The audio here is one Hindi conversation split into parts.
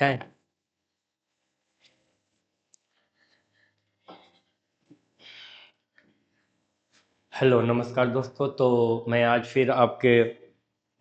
क्या है? हेलो नमस्कार दोस्तों। तो मैं आज फिर आपके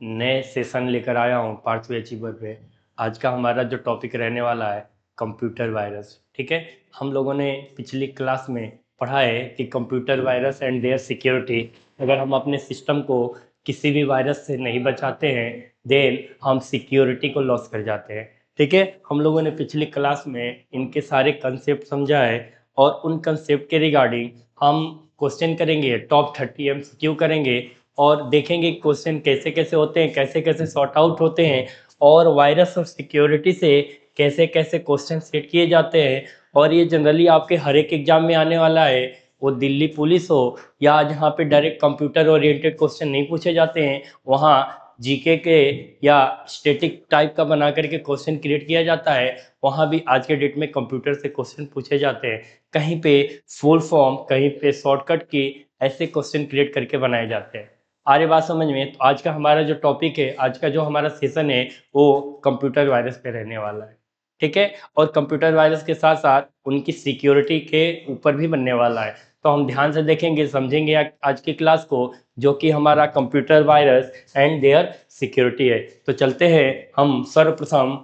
नए सेशन लेकर आया हूँ पार्थवे अचीवर पे। आज का हमारा जो टॉपिक रहने वाला है कंप्यूटर वायरस। ठीक है, हम लोगों ने पिछली क्लास में पढ़ा है कि computer virus and their security, अगर हम अपने सिस्टम को किसी भी वायरस से नहीं बचाते हैं देन हम सिक्योरिटी को लॉस कर जाते हैं। ठीक है, हम लोगों ने पिछली क्लास में इनके सारे कंसेप्ट समझा है और उन कंसेप्ट के रिगार्डिंग हम क्वेश्चन करेंगे, टॉप 30 एमसीक्यू करेंगे और देखेंगे क्वेश्चन कैसे कैसे होते हैं, कैसे कैसे सॉर्ट आउट होते हैं और वायरस और सिक्योरिटी से कैसे कैसे क्वेश्चन सेट किए जाते हैं। और ये जनरली आपके हर एक एग्जाम में आने वाला है, वो दिल्ली पुलिस हो या जहाँ पे डायरेक्ट कंप्यूटर ओरिएंटेड क्वेश्चन नहीं पूछे जाते हैं, वहाँ जीके के या स्टैटिक टाइप का बना करके क्वेश्चन क्रिएट किया जाता है, वहाँ भी आज के डेट में कंप्यूटर से क्वेश्चन पूछे जाते हैं। कहीं पे फुल फॉर्म, कहीं पे शॉर्टकट की ऐसे क्वेश्चन क्रिएट करके बनाए जाते हैं। आ रही बात समझ में? तो आज का हमारा जो टॉपिक है, आज का जो हमारा सेशन है वो कंप्यूटर वायरस पे रहने वाला है। ठीक है, और कंप्यूटर वायरस के साथ साथ उनकी सिक्योरिटी के ऊपर भी बनने वाला है। तो हम ध्यान से देखेंगे, समझेंगे आज की क्लास को, जो कि हमारा computer virus and their security है। तो चलते हैं हम सर्वप्रथम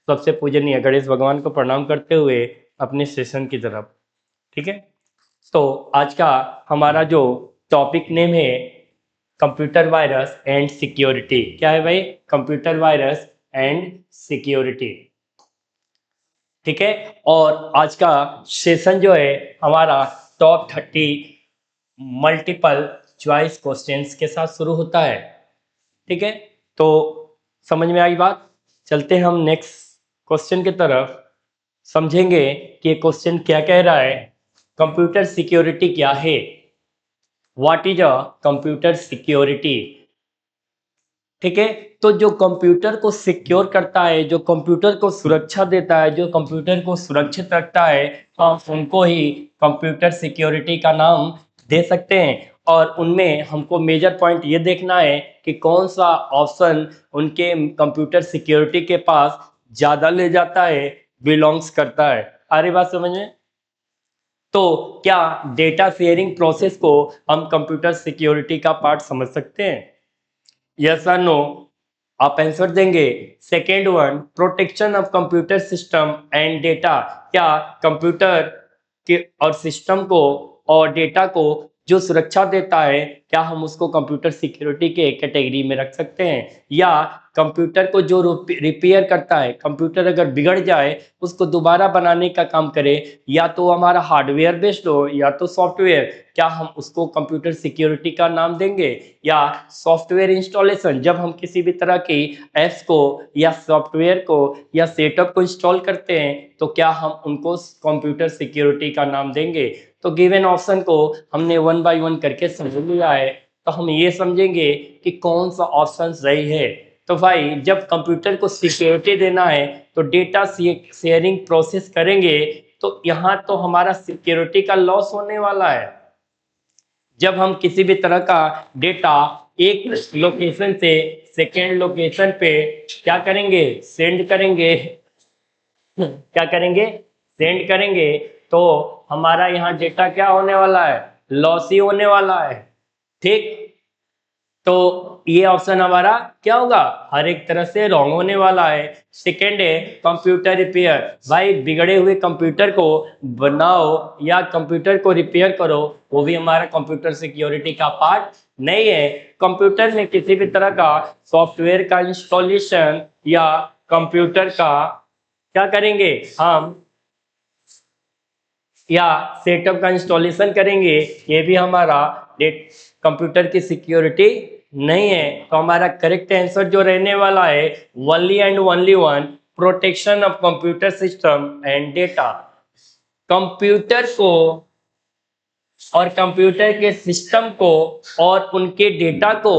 सबसे पूजनीय गणेश भगवान को प्रणाम करते हुए अपने सेशन की तरफ। ठीक है, तो आज का हमारा जो टॉपिक नेम है कंप्यूटर वायरस एंड सिक्योरिटी। क्या है भाई? Computer virus and security. ठीक है, और आज का सेशन जो है हमारा टॉप 30 मल्टीपल चॉइस क्वेश्चंस के साथ शुरू होता है। ठीक है, तो समझ में आई बात? चलते हैं हम नेक्स्ट क्वेश्चन की तरफ, समझेंगे कि ये क्वेश्चन क्या कह रहा है। कंप्यूटर सिक्योरिटी क्या है? What is a computer security? ठीक है, तो जो कंप्यूटर को सिक्योर करता है, जो कंप्यूटर को सुरक्षा देता है, जो कंप्यूटर को सुरक्षित रखता है, हम उनको ही कंप्यूटर सिक्योरिटी का नाम दे सकते हैं। और उनमें हमको मेजर पॉइंट ये देखना है कि कौन सा ऑप्शन उनके कंप्यूटर सिक्योरिटी के पास ज़्यादा ले जाता है, बिलोंग्स करता है। आ रही बात समझ में? तो क्या डेटा शेयरिंग प्रोसेस को हम कंप्यूटर सिक्योरिटी का पार्ट समझ सकते हैं? यस और नो? आप आंसर देंगे। Second one, protection of computer system and data. क्या कंप्यूटर के और सिस्टम को और डेटा को जो सुरक्षा देता है, क्या हम उसको कंप्यूटर सिक्योरिटी के कैटेगरी में रख सकते हैं? या कंप्यूटर को जो रिपेयर करता है, कंप्यूटर अगर बिगड़ जाए उसको दोबारा बनाने का काम करे, या तो हमारा हार्डवेयर बेस्ड हो या तो सॉफ्टवेयर, क्या हम उसको कंप्यूटर सिक्योरिटी का नाम देंगे? या सॉफ्टवेयर इंस्टॉलेशन, जब हम किसी भी तरह की ऐप्स को या सॉफ्टवेयर को या सेटअप को इंस्टॉल करते हैं, तो क्या हम उनको कंप्यूटर सिक्योरिटी का नाम देंगे? तो गिवन ऑप्शन को हमने वन बाय वन करके समझ लिया है। तो हम ये समझेंगे कि कौन सा ऑप्शन सही है। तो भाई, जब कंप्यूटर को सिक्योरिटी देना है तो डेटा शेयरिंग प्रोसेस करेंगे, तो यहाँ तो हमारा सिक्योरिटी का लॉस होने वाला है। जब हम किसी भी तरह का डेटा एक लोकेशन से सेकेंड लोकेशन पे क्या करेंगे, सेंड करेंगे, क्या करेंगे, सेंड करेंगे, तो हमारा यहाँ डेटा क्या होने वाला है, लॉस ही होने वाला है। ठीक, तो ये ऑप्शन हमारा क्या होगा, हर एक तरह से रॉन्ग होने वाला है। सेकेंड है कंप्यूटर रिपेयर। भाई, बिगड़े हुए कंप्यूटर को बनाओ या कंप्यूटर को रिपेयर करो, वो भी हमारा कंप्यूटर सिक्योरिटी का पार्ट नहीं है। कंप्यूटर में किसी भी तरह का सॉफ्टवेयर का इंस्टॉलेशन या कंप्यूटर का क्या करेंगे हम, या सेटअप का इंस्टॉलेशन करेंगे, ये भी हमारा कंप्यूटर की सिक्योरिटी नहीं है। तो हमारा करेक्ट आंसर जो रहने वाला है, only and only one, protection of computer system and data. Computer को और कंप्यूटर के सिस्टम को और उनके डेटा को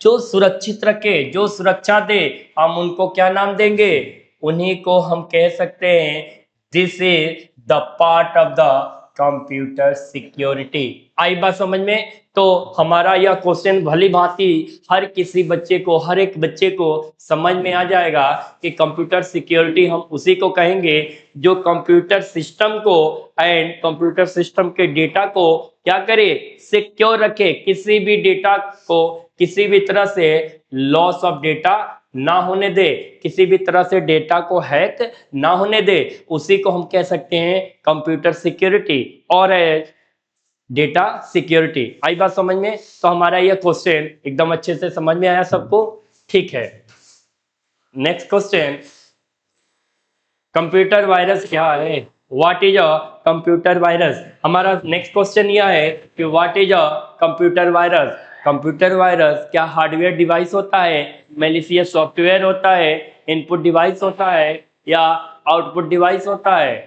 जो सुरक्षित रखे, जो सुरक्षा दे, हम उनको क्या नाम देंगे, उन्हीं को हम कह सकते हैं this is the part of the computer security. आई बात समझ में? तो हमारा यह क्वेश्चन भली भांति हर किसी बच्चे को, हर एक बच्चे को समझ में आ जाएगा कि कंप्यूटर सिक्योरिटी हम उसी को कहेंगे जो कंप्यूटर सिस्टम को एंड कंप्यूटर सिस्टम के डेटा को क्या करे, सिक्योर रखे, किसी भी डेटा को किसी भी तरह से लॉस ऑफ डेटा ना होने दे, किसी भी तरह से डेटा को हैक ना होने दे, उसी को हम कह सकते हैं कंप्यूटर सिक्योरिटी और डेटा सिक्योरिटी। आई बात समझ में? तो हमारा यह क्वेश्चन एकदम अच्छे से समझ में आया सबको? ठीक है, नेक्स्ट क्वेश्चन, कंप्यूटर वायरस क्या है? What is a computer virus? हमारा नेक्स्ट क्वेश्चन यह है कि what is a computer virus? Computer virus क्या हार्डवेयर डिवाइस होता है, मैलिशियस सॉफ्टवेयर होता है, इनपुट डिवाइस होता है या आउटपुट डिवाइस होता है?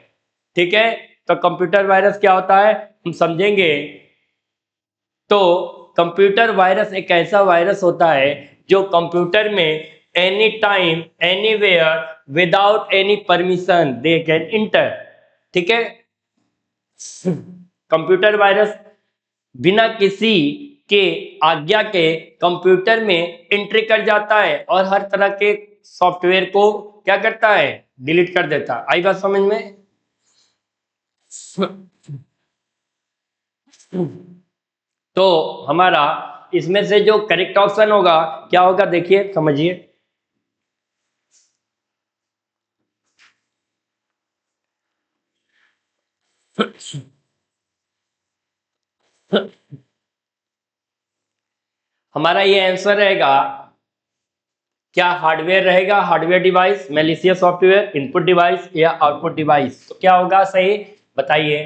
ठीक है, तो कंप्यूटर वायरस क्या होता है हम समझेंगे। तो कंप्यूटर वायरस एक ऐसा वायरस होता है जो कंप्यूटर में any time anywhere without any permission they can inter. ठीक है, कंप्यूटर वायरस बिना किसी के आज्ञा के कंप्यूटर में एंट्री कर जाता है और हर तरह के सॉफ्टवेयर को क्या करता है, डिलीट कर देता है। आई बात समझ में? तो हमारा इसमें से जो करेक्ट ऑप्शन होगा क्या होगा, देखिए समझिए। हमारा ये आंसर रहेगा, क्या हार्डवेयर रहेगा, hardware device, malicious software, input device या आउटपुट डिवाइस? तो क्या होगा सही, बताइए।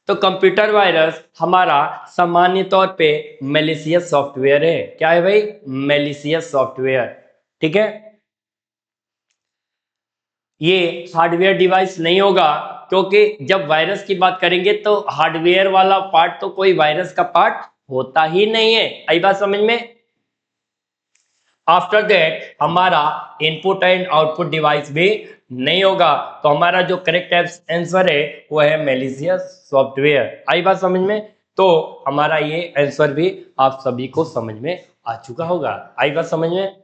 तो कंप्यूटर वायरस हमारा सामान्य तौर पे मैलिशियस सॉफ्टवेयर है। क्या है भाई? Malicious software. ठीक है, ये हार्डवेयर डिवाइस नहीं होगा, क्योंकि जब वायरस की बात करेंगे तो हार्डवेयर वाला पार्ट तो कोई वायरस का पार्ट होता ही नहीं है। आई बात समझ में? आफ्टर दैट हमारा इनपुट एंड आउटपुट डिवाइस भी नहीं होगा। तो हमारा जो करेक्ट आंसर है वो है मैलिशियस सॉफ्टवेयर। आई बात समझ में? तो हमारा ये आंसर भी आप सभी को समझ में आ चुका होगा। आई बात समझ में?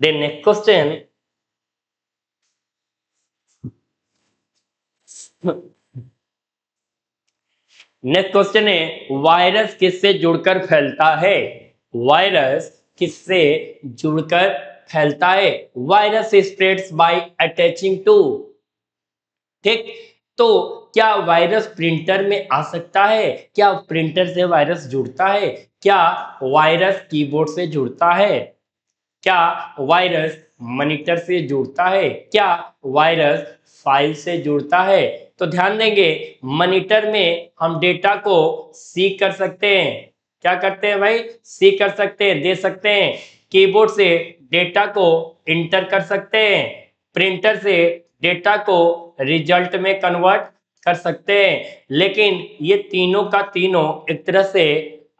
Then next question, next question है, वायरस किससे जुड़कर फैलता है? वायरस किससे जुड़कर फैलता है? Virus spreads by attaching to. ठीक, तो क्या वायरस प्रिंटर में आ सकता है? क्या प्रिंटर से वायरस जुड़ता है? क्या वायरस कीबोर्ड से जुड़ता है? क्या वायरस मॉनिटर से जुड़ता है? क्या वायरस फाइल से जुड़ता है? तो ध्यान देंगे, मॉनिटर में हम डेटा को सीक कर सकते हैं। क्या करते हैं भाई? सीक कर सकते हैं, दे सकते हैं। कीबोर्ड से डेटा को इंटर कर सकते हैं। प्रिंटर से डेटा को रिजल्ट में कन्वर्ट कर सकते हैं। लेकिन ये तीनों का तीनों एक तरह से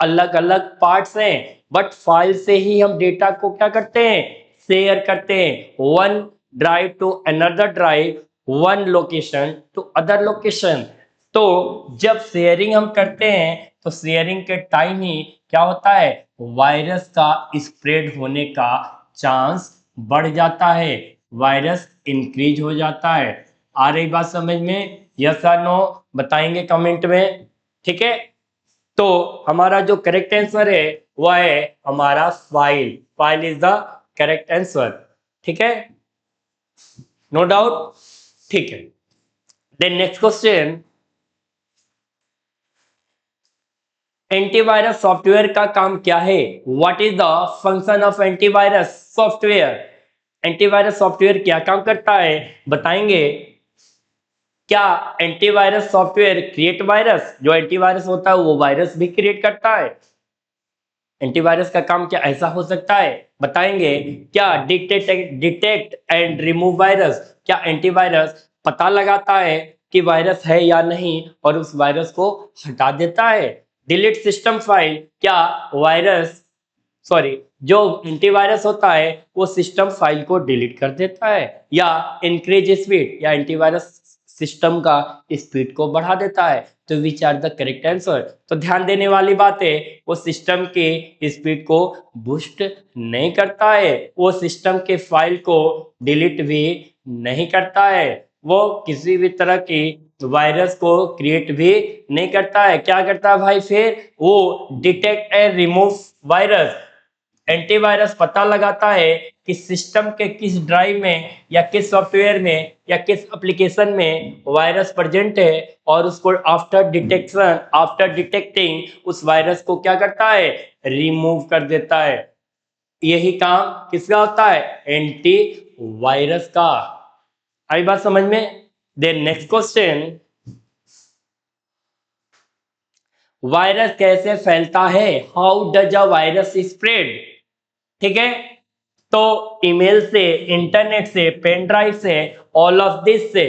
अलग अलग पार्ट्स हैं, बट फाइल से ही हम डेटा को क्या करते हैं, शेयर करते हैं। One drive to another drive, one location to other location. तो जब शेयरिंग हम करते हैं तो शेयरिंग के टाइम ही क्या होता है, वायरस का स्प्रेड होने का चांस बढ़ जाता है, वायरस इंक्रीज हो जाता है। आ रही बात समझ में? यस और नो बताएंगे कमेंट में। ठीक है, तो हमारा जो करेक्ट आंसर है वह है हमारा file. File is the correct answer. ठीक है, नो डाउट। ठीक है, then next question, antivirus software का काम क्या है? What is the function of antivirus software? Antivirus software क्या काम करता है, बताएंगे। क्या एंटीवायरस सॉफ्टवेयर क्रिएट वायरस? जो एंटीवायरस होता है वो वायरस भी क्रिएट करता है। एंटीवायरस का काम क्या ऐसा हो सकता है, बताएंगे। क्या डिटेक्ट एंड रिमूव वायरस? क्या एंटीवायरस पता लगाता है कि वायरस है या नहीं और उस वायरस को हटा देता है। Delete system file? क्या वायरस, सॉरी, जो एंटीवायरस होता है वो सिस्टम फाइल को डिलीट कर देता है। या इंक्रीज स्पीड? या एंटीवायरस सिस्टम का स्पीड को बढ़ा देता है। तो which are the correct answer? तो ध्यान देने वाली बात है, वो सिस्टम के स्पीड को बूस्ट नहीं करता है, वो सिस्टम के फाइल को डिलीट भी नहीं करता है, वो किसी भी तरह की वायरस को क्रिएट भी नहीं करता है। क्या करता है भाई? फिर वो detect and remove virus, antivirus पता लगाता है कि सिस्टम के किस ड्राइव में या किस सॉफ्टवेयर में या किस एप्लीकेशन में वायरस प्रेजेंट है, और उसको आफ्टर डिटेक्टिंग उस वायरस को क्या करता है? रिमूव कर देता है। यही काम किसका होता है? एंटी वायरस का। आई बात समझ में? देन नेक्स्ट क्वेश्चन, वायरस कैसे फैलता है? How does a virus spread? ठीक है, तो ईमेल से, इंटरनेट से, पेन ड्राइव से, ऑल ऑफ दिस से।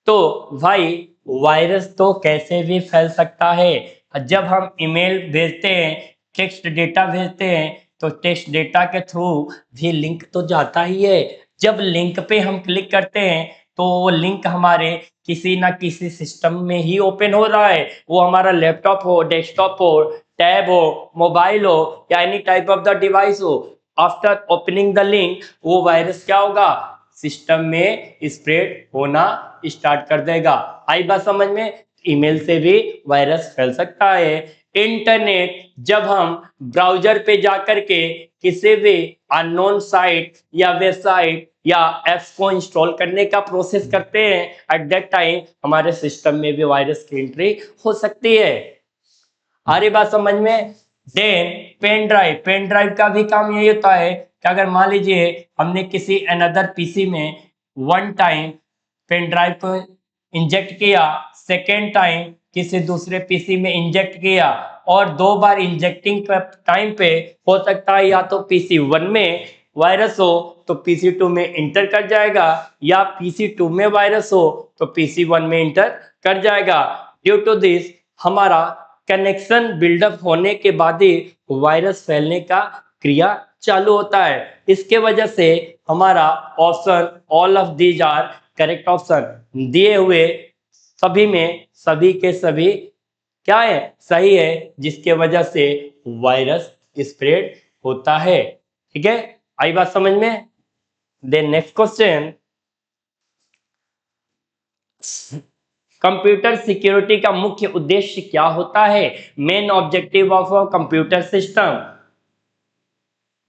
तो भाई वायरस तो कैसे भी फैल सकता है। जब हम ईमेल भेजते हैं, टेक्स्ट डेटा भेजते हैं, तो टेक्स्ट डेटा के थ्रू भी लिंक तो जाता ही है। जब लिंक पे हम क्लिक करते हैं तो वो लिंक हमारे किसी ना किसी सिस्टम में ही ओपन हो रहा है, वो हमारा लैपटॉप हो, डेस्कटॉप हो, टैब हो, मोबाइल हो या any type of the device हो। आफ्टर ओपनिंग द लिंक वो वायरस क्या होगा? सिस्टम में स्प्रेड होना स्टार्ट कर देगा। आई बात समझ में? ईमेल से भी वायरस फैल सकता है। इंटरनेट, जब हम ब्राउजर पे जाकर के किसी भी अननोन साइट या वेबसाइट या एप्स को इंस्टॉल करने का प्रोसेस करते हैं, एट दैट टाइम हमारे सिस्टम में भी वायरस की एंट्री हो सकती है। आ रही बात समझ में? देन पेन ड्राइव का भी काम यही होता है कि अगर मान लीजिए हमने किसी अनदर पीसी में वन टाइम पेन ड्राइव को इंजेक्ट किया, सेकेंड टाइम किसी दूसरे पीसी में इंजेक्ट किया, और दो बार इंजेक्टिंग टाइम पे हो सकता है या तो पीसी 1 में वायरस हो तो पीसी 2 में इंटर कर जाएगा, या पीसी 2 में वायरस हो तो पीसी 1 में इंटर कर जाएगा। ड्यू टू दिस हमारा कनेक्शन बिल्डअप होने के बाद ही वायरस फैलने का क्रिया चालू होता है। इसके वजह से हमारा option all of these are correct option दिए हुए सभी में सभी के सभी क्या है? सही है, जिसके वजह से वायरस स्प्रेड होता है। ठीक है, आई बात समझ में? Then next question, computer security का मुख्य उद्देश्य क्या होता है? Main objective of a computer system.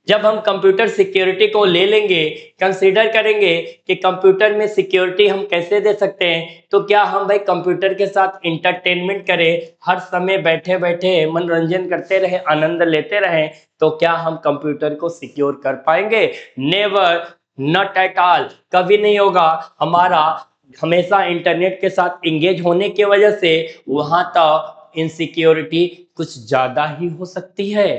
जब हम कंप्यूटर सिक्योरिटी को ले लेंगे, कंसीडर करेंगे कि कंप्यूटर में सिक्योरिटी हम कैसे दे सकते हैं, तो क्या हम भाई कंप्यूटर के साथ इंटरटेनमेंट करें, हर समय बैठे बैठे मनोरंजन करते रहे, आनंद लेते रहें, तो क्या हम कंप्यूटर को सिक्योर कर पाएंगे? नेवर, नॉट एट ऑल, कभी नहीं होगा। हमारा हमेशा इंटरनेट के साथ इंगेज होने की वजह से वहां तक इनसिक्योरिटी कुछ ज्यादा ही हो सकती है।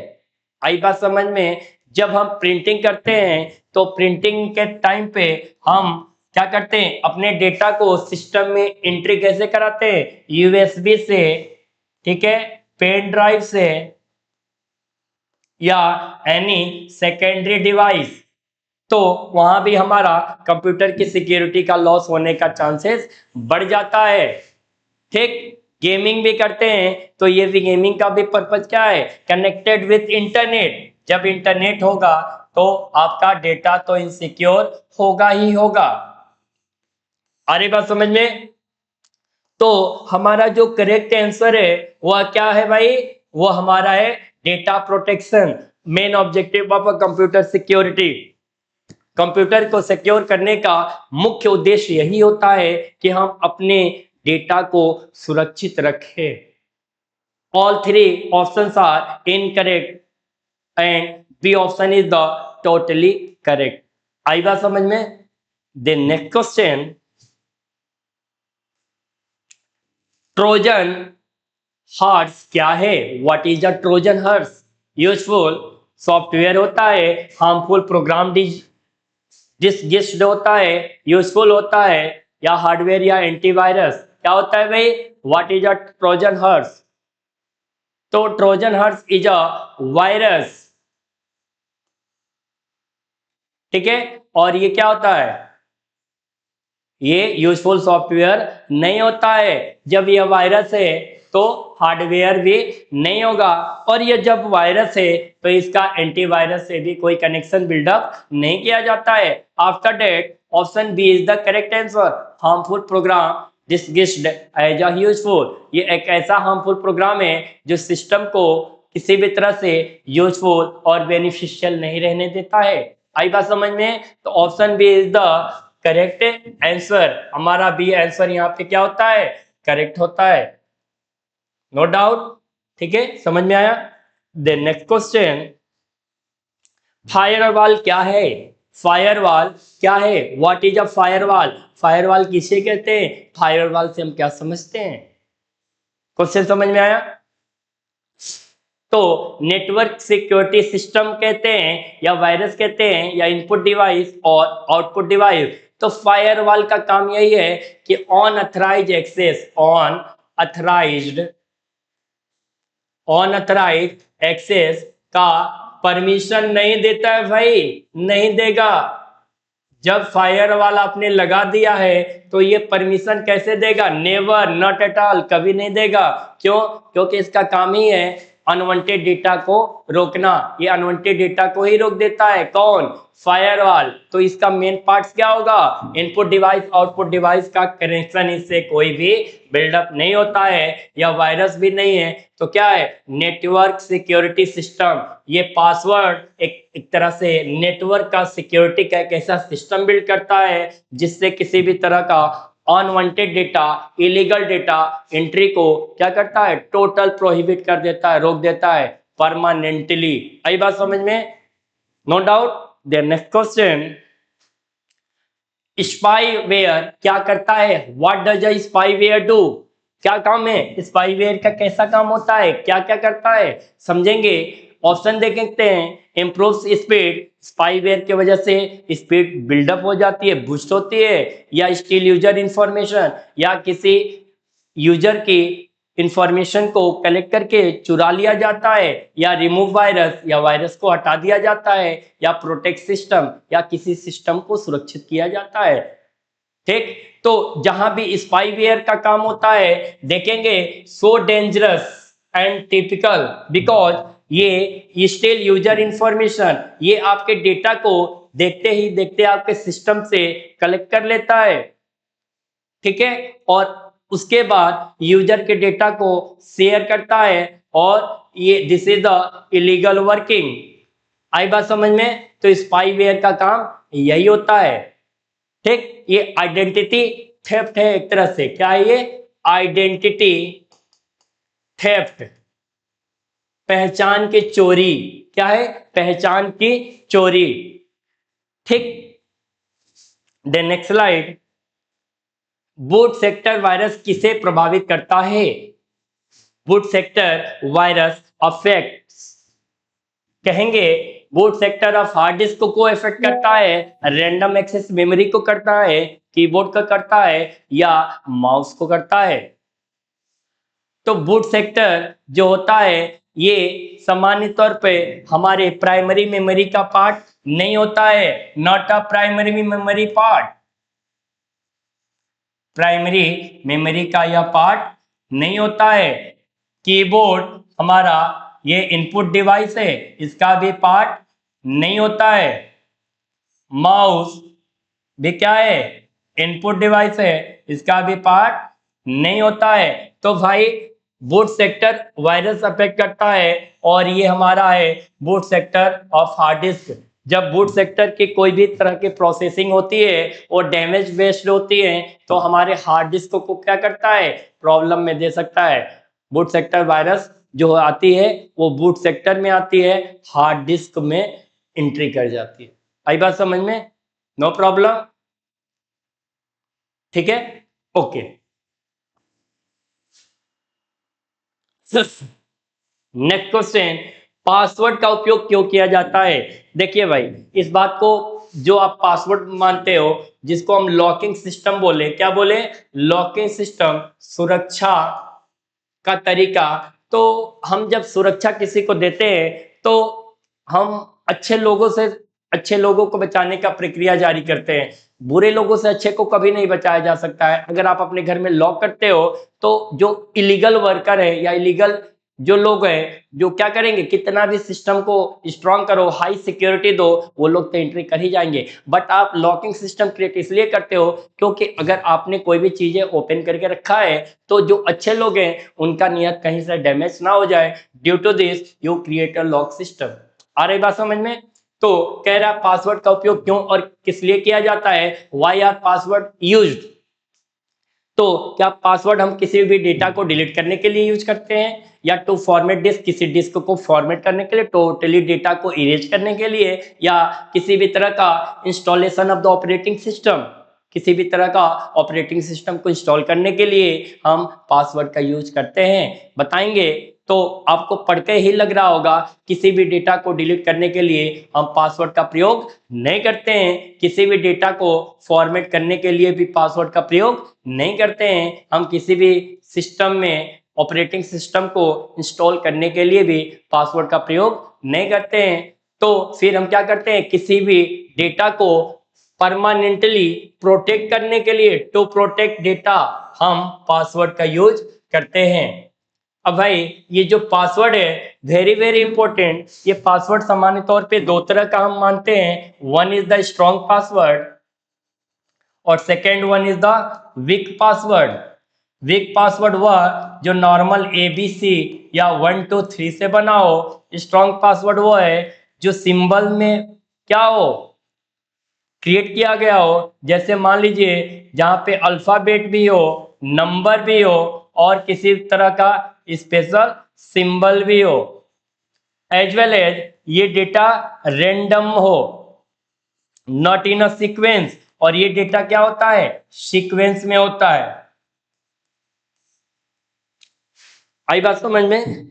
आई बात समझ में? जब हम प्रिंटिंग करते हैं तो प्रिंटिंग के टाइम पे हम क्या करते हैं? अपने डेटा को सिस्टम में एंट्री कैसे कराते हैं? यूएसबी से, ठीक है, पेन ड्राइव से या एनी सेकेंडरी डिवाइस। तो वहां भी हमारा कंप्यूटर की सिक्योरिटी का लॉस होने का चांसेस बढ़ जाता है। ठीक, गेमिंग भी करते हैं तो ये भी गेमिंग का भी पर्पज क्या है? Connected with internet. जब इंटरनेट होगा तो आपका डेटा तो इनसिक्योर होगा ही होगा। आ रही बात समझ में? तो हमारा जो करेक्ट आंसर है वह क्या है भाई? वो हमारा है data protection. Main objective of a computer security, computer को सिक्योर करने का मुख्य उद्देश्य यही होता है कि हम अपने डेटा को सुरक्षित रखें। All three options are incorrect and B option is the totally correct. आई बात समझ में? The next question, Trojan horse क्या है? What is a Trojan horse? Useful software होता है, हार्मफुल प्रोग्राम डिस्गिस्ट होता है, यूजफुल होता है, या हार्डवेयर या एंटीवायरस? क्या होता है भाई? What is a Trojan horse? तो Trojan horse is a virus, ठीक है, और ये क्या होता है? ये यूजफुल सॉफ्टवेयर नहीं होता है। जब यह वायरस है तो हार्डवेयर भी नहीं होगा, और ये जब वायरस है तो इसका एंटीवायरस से भी कोई कनेक्शन बिल्डअप नहीं किया जाता है। After that option B is the correct answer. Harmful program disguised as a useful, ये एक ऐसा हार्मफुल प्रोग्राम है जो सिस्टम को किसी भी तरह से यूजफुल और बेनिफिशियल नहीं रहने देता है। आई बात समझ में? तो option B is the correct answer. हमारा बी आंसर यहाँ पे क्या होता है? करेक्ट होता है, नो डाउट। ठीक है, समझ में आया? देन नेक्स्ट क्वेश्चन, फायरवॉल क्या है? फायरवॉल क्या है? What is a firewall? Firewall किसे कहते हैं? फायरवॉल से हम क्या समझते हैं? क्वेश्चन समझ में आया? तो नेटवर्क सिक्योरिटी सिस्टम कहते हैं या वायरस कहते हैं या इनपुट डिवाइस और आउटपुट डिवाइस। तो फायरवॉल का काम यही है कि अनऑथराइज्ड एक्सेस, अनऑथराइज्ड एक्सेस का परमिशन नहीं देता है भाई, नहीं देगा। जब फायरवॉल आपने लगा दिया है तो ये परमिशन कैसे देगा? नेवर, नॉट एट ऑल, कभी नहीं देगा। क्यों? क्योंकि इसका काम ही है अनवांटेड डेटा को रोकना। ये अनवांटेड डेटा को ही रोक देता है। कौन? फायरवॉल। तो इसका मेन पार्ट्स क्या होगा? इनपुट डिवाइस आउटपुट डिवाइस का कनेक्शन इससे कोई भी बिल्डअप नहीं होता है, या वायरस भी नहीं है। तो क्या है? Network security system. ये पासवर्ड एक तरह से नेटवर्क का सिक्योरिटी का एक ऐसा सिस्टम बिल्ड करता है जिससे किसी भी तरह का unwanted data, illegal data entry को क्या करता है? टोटल प्रोहिबिट कर देता है, रोक देता है परमानेंटली। आई बात समझ में? No doubt. There next question, spyware क्या करता है? What does a spyware do? क्या काम है स्पाईवेयर का? कैसा काम होता है? क्या क्या करता है? समझेंगे। ऑप्शन देख सकते हैं। इम्प्रूव स्पीड, स्पाईवेयर की वजह से स्पीड बिल्डअप हो जाती है, बूस्ट होती है। या स्टील यूजर इंफॉर्मेशन, या किसी यूजर की इंफॉर्मेशन को कलेक्ट करके चुरा लिया जाता है। या रिमूव वायरस, या वायरस को हटा दिया जाता है। या प्रोटेक्ट सिस्टम, या किसी सिस्टम को सुरक्षित किया जाता है। ठीक, तो जहां भी स्पाईवेयर का काम होता है देखेंगे, so dangerous and typical because ये स्टिल यूजर इंफॉर्मेशन, ये आपके डेटा को देखते ही देखते आपके सिस्टम से कलेक्ट कर लेता है। ठीक है, और उसके बाद यूजर के डेटा को शेयर करता है, और ये this is the illegal working. आई बात समझ में? तो स्पाईवेयर का काम यही होता है। ठीक, ये आइडेंटिटी थेफ्ट है एक तरह से। क्या है ये? आइडेंटिटी थेफ्ट, पहचान की चोरी। क्या है? पहचान की चोरी। ठीक, then next slide, boot sector virus किसे प्रभावित करता है? बूट सेक्टर वायरस अफेक्ट्स, कहेंगे boot sector of hard disk को इफेक्ट करता है, रैंडम एक्सेस मेमोरी को करता है, कीबोर्ड को करता है, या माउस को करता है। तो बूट सेक्टर जो होता है ये सामान्य तौर पे हमारे प्राइमरी मेमोरी का पार्ट नहीं होता है, not a primary memory part. Primary memory का यह पार्ट नहीं होता है। कीबोर्ड हमारा ये इनपुट डिवाइस है, इसका भी पार्ट नहीं होता है। माउस भी क्या है? इनपुट डिवाइस है, इसका भी पार्ट नहीं होता है। तो भाई बूट सेक्टर वायरस अफेक्ट करता है, और ये हमारा है boot sector of hard disc. जब बूट सेक्टर की कोई भी तरह की प्रोसेसिंग होती है और डैमेज बेस्ड होती है तो हमारे हार्ड डिस्क को क्या करता है? प्रॉब्लम में दे सकता है। बूट सेक्टर वायरस जो आती है वो बूट सेक्टर में आती है, हार्ड डिस्क में एंट्री कर जाती है। आई बात समझ में? No problem. ठीक है, ओके। नेक्स्ट क्वेश्चन, पासवर्ड का उपयोग क्यों किया जाता है? देखिए भाई, इस बात को जो आप पासवर्ड मानते हो, जिसको हम लॉकिंग सिस्टम बोले, क्या बोले? लॉकिंग सिस्टम, सुरक्षा का तरीका। तो हम जब सुरक्षा किसी को देते हैं तो हम अच्छे लोगों से अच्छे लोगों को बचाने का प्रक्रिया जारी करते हैं। बुरे लोगों से अच्छे को कभी नहीं बचाया जा सकता है। अगर आप अपने घर में लॉक करते हो तो जो इलीगल वर्कर है या इलीगल जो लोग हैं, जो क्या करेंगे, कितना भी सिस्टम को स्ट्रांग करो, हाई सिक्योरिटी दो, वो लोग तो एंट्री कर ही जाएंगे। बट आप लॉकिंग सिस्टम क्रिएट इसलिए करते हो क्योंकि अगर आपने कोई भी चीजें ओपन करके रखा है तो जो अच्छे लोग हैं उनका नियत कहीं से डैमेज ना हो जाए। Due to this you create a lock system. आ रही बात समझ में? तो कह रहा पासवर्ड का उपयोग क्यों और किस लिए किया जाता है, व्हाई आर पासवर्ड यूज्ड। तो क्या पासवर्ड हम किसी भी डेटा को डिलीट करने के लिए यूज करते हैं, या टू फॉर्मेट डिस्क, किसी डिस्क को फॉर्मेट करने के लिए, टोटली डेटा को इरेज करने के लिए, या किसी भी तरह का installation of the operating system, किसी भी तरह का ऑपरेटिंग सिस्टम को इंस्टॉल करने के लिए हम पासवर्ड का यूज करते हैं, बताएंगे। तो आपको पढ़ के ही लग रहा होगा किसी भी डेटा को डिलीट करने के लिए हम पासवर्ड का प्रयोग नहीं करते हैं, किसी भी डेटा को फॉर्मेट करने के लिए भी पासवर्ड का प्रयोग नहीं करते हैं, हम किसी भी सिस्टम में ऑपरेटिंग सिस्टम को इंस्टॉल करने के लिए भी पासवर्ड का प्रयोग नहीं करते हैं। तो फिर हम क्या करते हैं, किसी भी डेटा को परमानेंटली प्रोटेक्ट करने के लिए, टू प्रोटेक्ट डेटा, हम पासवर्ड का यूज करते हैं। अब भाई ये जो पासवर्ड है वेरी वेरी इंपॉर्टेंट। ये पासवर्ड सामान्य तौर पे दो तरह का हम मानते हैं, one is the strong password और second one is the weak password. Weak password वह जो नॉर्मल ABC या 1 2 3 से बना हो। स्ट्रॉन्ग पासवर्ड वो है जो सिंबल में क्या हो, क्रिएट किया गया हो। जैसे मान लीजिए जहां पे अल्फाबेट भी हो, नंबर भी हो और किसी तरह का स्पेशल सिंबल भी हो, एज वेल एज ये डेटा रेंडम हो, नॉट इन अ सीक्वेंस। और ये डेटा क्या होता है, सीक्वेंस में होता है। आई बात समझ में?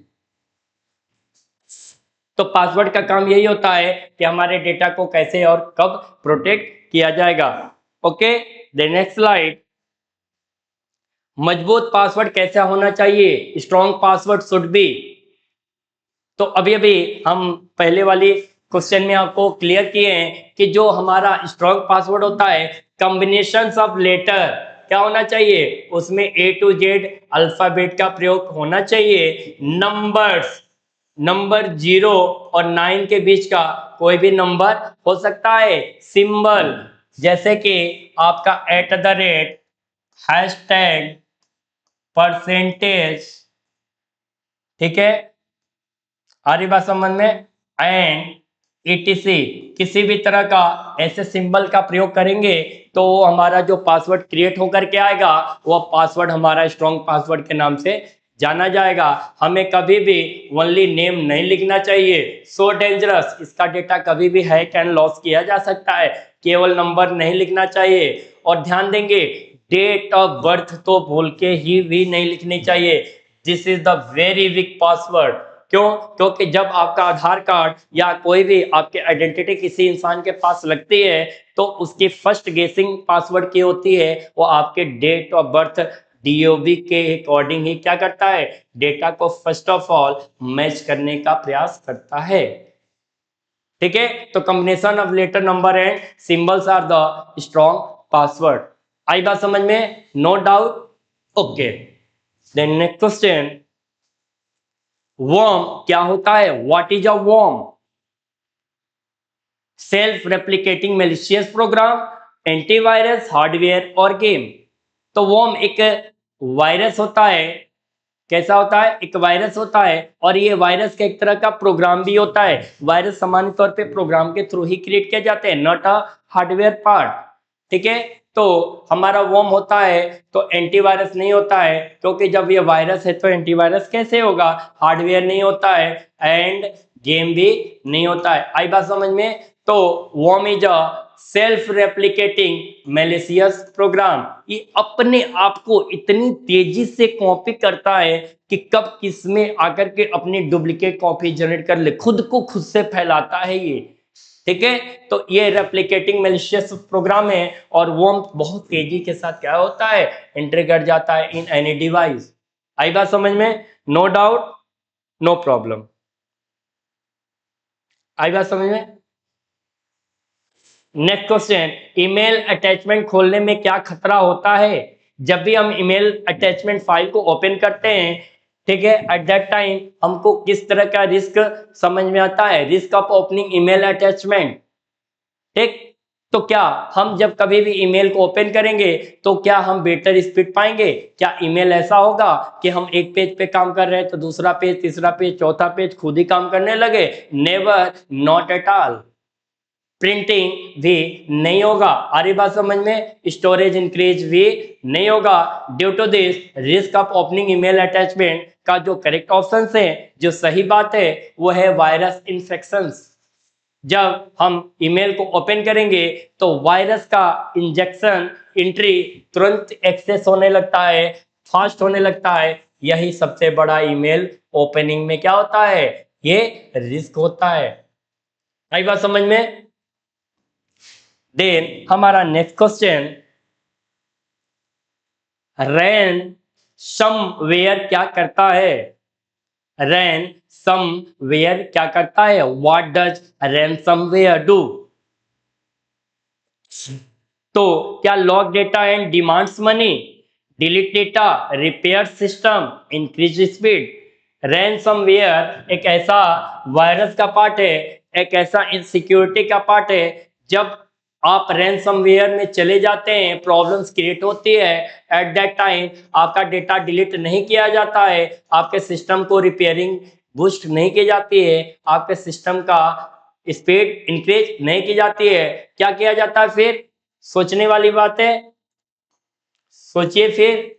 तो पासवर्ड का काम यही होता है कि हमारे डेटा को कैसे और कब प्रोटेक्ट किया जाएगा। Okay, the next slide. मजबूत पासवर्ड कैसा होना चाहिए, स्ट्रॉन्ग पासवर्ड शुड बी। तो अभी अभी हम पहले वाली क्वेश्चन में आपको क्लियर किए हैं कि जो हमारा स्ट्रॉन्ग पासवर्ड होता है कॉम्बिनेशन ऑफ लेटर क्या होना चाहिए, उसमें A to Z अल्फाबेट का प्रयोग होना चाहिए। नंबर्स, नंबर 0 और 9 के बीच का कोई भी नंबर हो सकता है। सिंबल जैसे कि आपका @ हैशटैग, परसेंटेज, ठीक है, आ रही बात समझ में, एंड ETC, किसी भी तरह का ऐसे सिंबल का प्रयोग करेंगे तो हमारा जो पासवर्ड क्रिएट होकर के आएगा वो पासवर्ड हमारा स्ट्रॉन्ग पासवर्ड के नाम से जाना जाएगा। हमें कभी भी ओनली नेम नहीं लिखना चाहिए, सो डेंजरस। इसका डेटा कभी भी हैक एंड लॉस किया जा सकता है, केवल नंबर नहीं लिखना चाहिए। और ध्यान देंगे डेट ऑफ बर्थ तो भूल के ही भी नहीं लिखनी चाहिए। This is the very weak password. क्यों? क्योंकि जब आपका आधार कार्ड या कोई भी आपके आइडेंटिटी किसी इंसान के पास लगती है तो उसकी फर्स्ट गेसिंग पासवर्ड की होती है, वो आपके डेट ऑफ बर्थ DOB के अकॉर्डिंग ही क्या करता है, डेटा को फर्स्ट ऑफ ऑल मैच करने का प्रयास करता है। ठीक है, तो combination of letter, number and symbols are the strong password. आई बात समझ में? No doubt. Okay, then next question, worm क्या होता है, what is a worm? Self replicating malicious program, antivirus, hardware और गेम। तो वर्म एक वायरस होता है। कैसा होता है? एक वायरस होता है और ये वायरस का एक तरह का प्रोग्राम भी होता है। वायरस सामान्य तौर पे प्रोग्राम के थ्रू ही क्रिएट किए जाते हैं, नॉट अ हार्डवेयर पार्ट। ठीक है, तो हमारा वर्म होता है तो एंटीवायरस नहीं होता है, क्योंकि जब ये वायरस है तो एंटीवायरस कैसे होगा, हार्डवेयर नहीं होता है एंड गेम भी नहीं होता है। आई बात समझ में? तो worm is a self replicating malicious program. ये अपने आप को इतनी तेजी से कॉपी करता है कि कब किसमें आकर के अपनी डुप्लीकेट कॉपी जनरेट कर ले, खुद को खुद से फैलाता है ये। ठीक है, तो ये रेप्लिकेटिंग मैलिशियस प्रोग्राम है और वो बहुत तेजी के साथ क्या होता है, एंट्री कर जाता है इन एनी डिवाइस। आई बात समझ में? No doubt, no problem. आई बात समझ में? नेक्स्ट क्वेश्चन, ईमेल अटैचमेंट खोलने में क्या खतरा होता है? जब भी हम ईमेल अटैचमेंट फाइल को ओपन करते हैं, ठीक है, एट दैट टाइम हमको किस तरह का रिस्क समझ में आता है? Risk of opening email attachment, ठीक। तो क्या हम जब कभी भी ईमेल को ओपन करेंगे तो क्या हम बेटर स्पीड पाएंगे? क्या ईमेल ऐसा होगा कि हम एक पेज पे काम कर रहे हैं तो दूसरा पेज, तीसरा पेज, चौथा पेज खुद ही काम करने लगे? Never, not at all. Printing भी नहीं होगा, आ रही बात समझ में? स्टोरेज इंक्रीज भी नहीं होगा। Due to this risk of opening email attachment का जो करेक्ट ऑप्शन है, जो सही बात है, वो है वायरस इन्फेक्शंस। जब हम ईमेल को ओपन करेंगे तो वायरस का इंजेक्शन एंट्री तुरंत एक्सेस होने लगता है, फास्ट होने लगता है। यही सबसे बड़ा ईमेल ओपनिंग में क्या होता है? ये रिस्क होता है। आई बात समझ में? देन हमारा नेक्स्ट क्वेश्चन, रैनसमवेयर क्या करता है? रैनसमवेयर क्या करता है? What does ransomware do? तो क्या lock data and demands money, delete data, repair system, increase speed? Ransomware एक ऐसा वायरस का पार्ट है, एक ऐसा इनसिक्योरिटी का पार्ट है। जब आप रैनसमवेयर में चले जाते हैं, प्रॉब्लम्स क्रिएट होती है। एट दैट टाइम आपका डेटा डिलीट नहीं किया जाता है, आपके सिस्टम को रिपेयरिंग बूस्ट नहीं की जाती है, आपके सिस्टम का स्पीड इंक्रीज नहीं की जाती है। क्या किया जाता है फिर? सोचने वाली बात है, सोचिए फिर।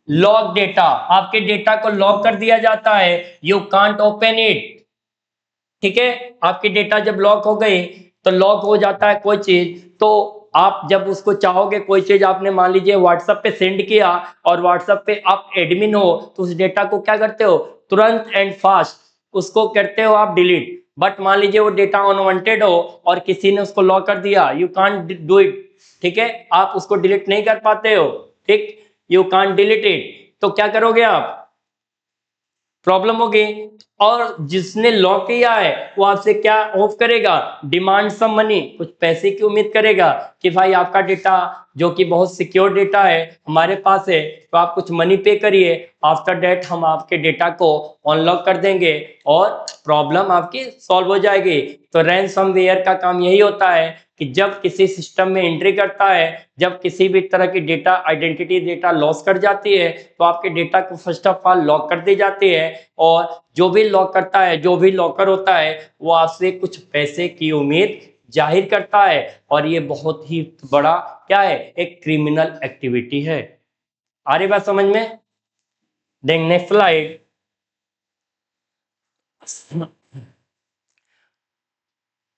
लॉक डेटा, आपके डेटा को लॉक कर दिया जाता है, यू कांट ओपन इट, ठीक है। आपके डेटा जब लॉक हो गई तो लॉक हो जाता है कोई चीज, तो आप जब उसको चाहोगे, कोई चीज आपने मान लीजिए व्हाट्सएप पे सेंड किया और व्हाट्सएप पे आप एडमिन हो, तो उस डेटा को क्या करते हो? तुरंत एंड फास्ट उसको करते हो आप डिलीट। बट मान लीजिए वो डेटा अनवांटेड हो और किसी ने उसको लॉक कर दिया, यू कांट डू इट, ठीक है, आप उसको डिलीट नहीं कर पाते हो, ठीक, यू कांट डिलीट इट। तो क्या करोगे आप? प्रॉब्लम होगी। और जिसने लॉक किया है वो आपसे क्या ऑफ करेगा? डिमांड सम मनी, कुछ पैसे की उम्मीद करेगा कि भाई आपका डेटा जो कि बहुत सिक्योर डेटा है हमारे पास है, तो आप कुछ मनी पे करिए, आफ्टर डेट हम आपके डेटा को अनलॉक कर देंगे और प्रॉब्लम आपकी सॉल्व हो जाएगी। तो रैनसमवेयर का काम यही होता है कि जब किसी सिस्टम में एंट्री करता है, जब किसी भी तरह की डेटा आइडेंटिटी डेटा लॉस कर जाती है, तो आपके डेटा को फर्स्ट ऑफ ऑल लॉक कर दी जाती है। और जो भी लॉक करता है, जो भी लॉकर होता है, वो आपसे कुछ पैसे की उम्मीद जाहिर करता है। और ये बहुत ही बड़ा क्या है? एक क्रिमिनल एक्टिविटी है। आ रही बात समझ में? Then next slide.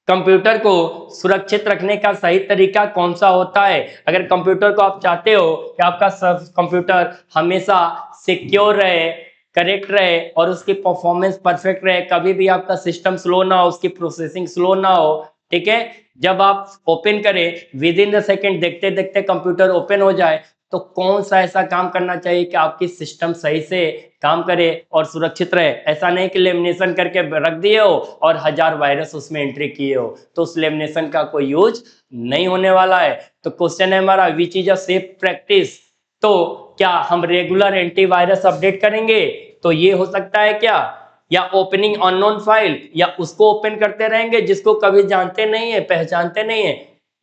कंप्यूटर को सुरक्षित रखने का सही तरीका कौन सा होता है? अगर कंप्यूटर को आप चाहते हो कि आपका कंप्यूटर हमेशा सिक्योर रहे, करेक्ट रहे और उसकी परफॉर्मेंस परफेक्ट रहे, कभी भी आपका सिस्टम स्लो ना हो, उसकी प्रोसेसिंग स्लो ना हो, ठीक है, जब आप ओपन करें विद इन द सेकेंड, देखते देखते कंप्यूटर ओपन हो जाए, तो कौन सा ऐसा काम करना चाहिए कि आपकी सिस्टम सही से काम करे और सुरक्षित रहे? ऐसा नहीं कि लेमिनेशन करके रख दिए हो और 1000 वायरस उसमें एंट्री किए हो, तो उस लेमिनेशन का कोई यूज नहीं होने वाला है। तो क्वेश्चन है हमारा, which is a safe practice? तो क्या हम रेगुलर एंटीवायरस अपडेट करेंगे? तो ये हो सकता है क्या? या ओपनिंग अननोन फाइल, या उसको ओपन करते रहेंगे जिसको कभी जानते नहीं है, पहचानते नहीं है,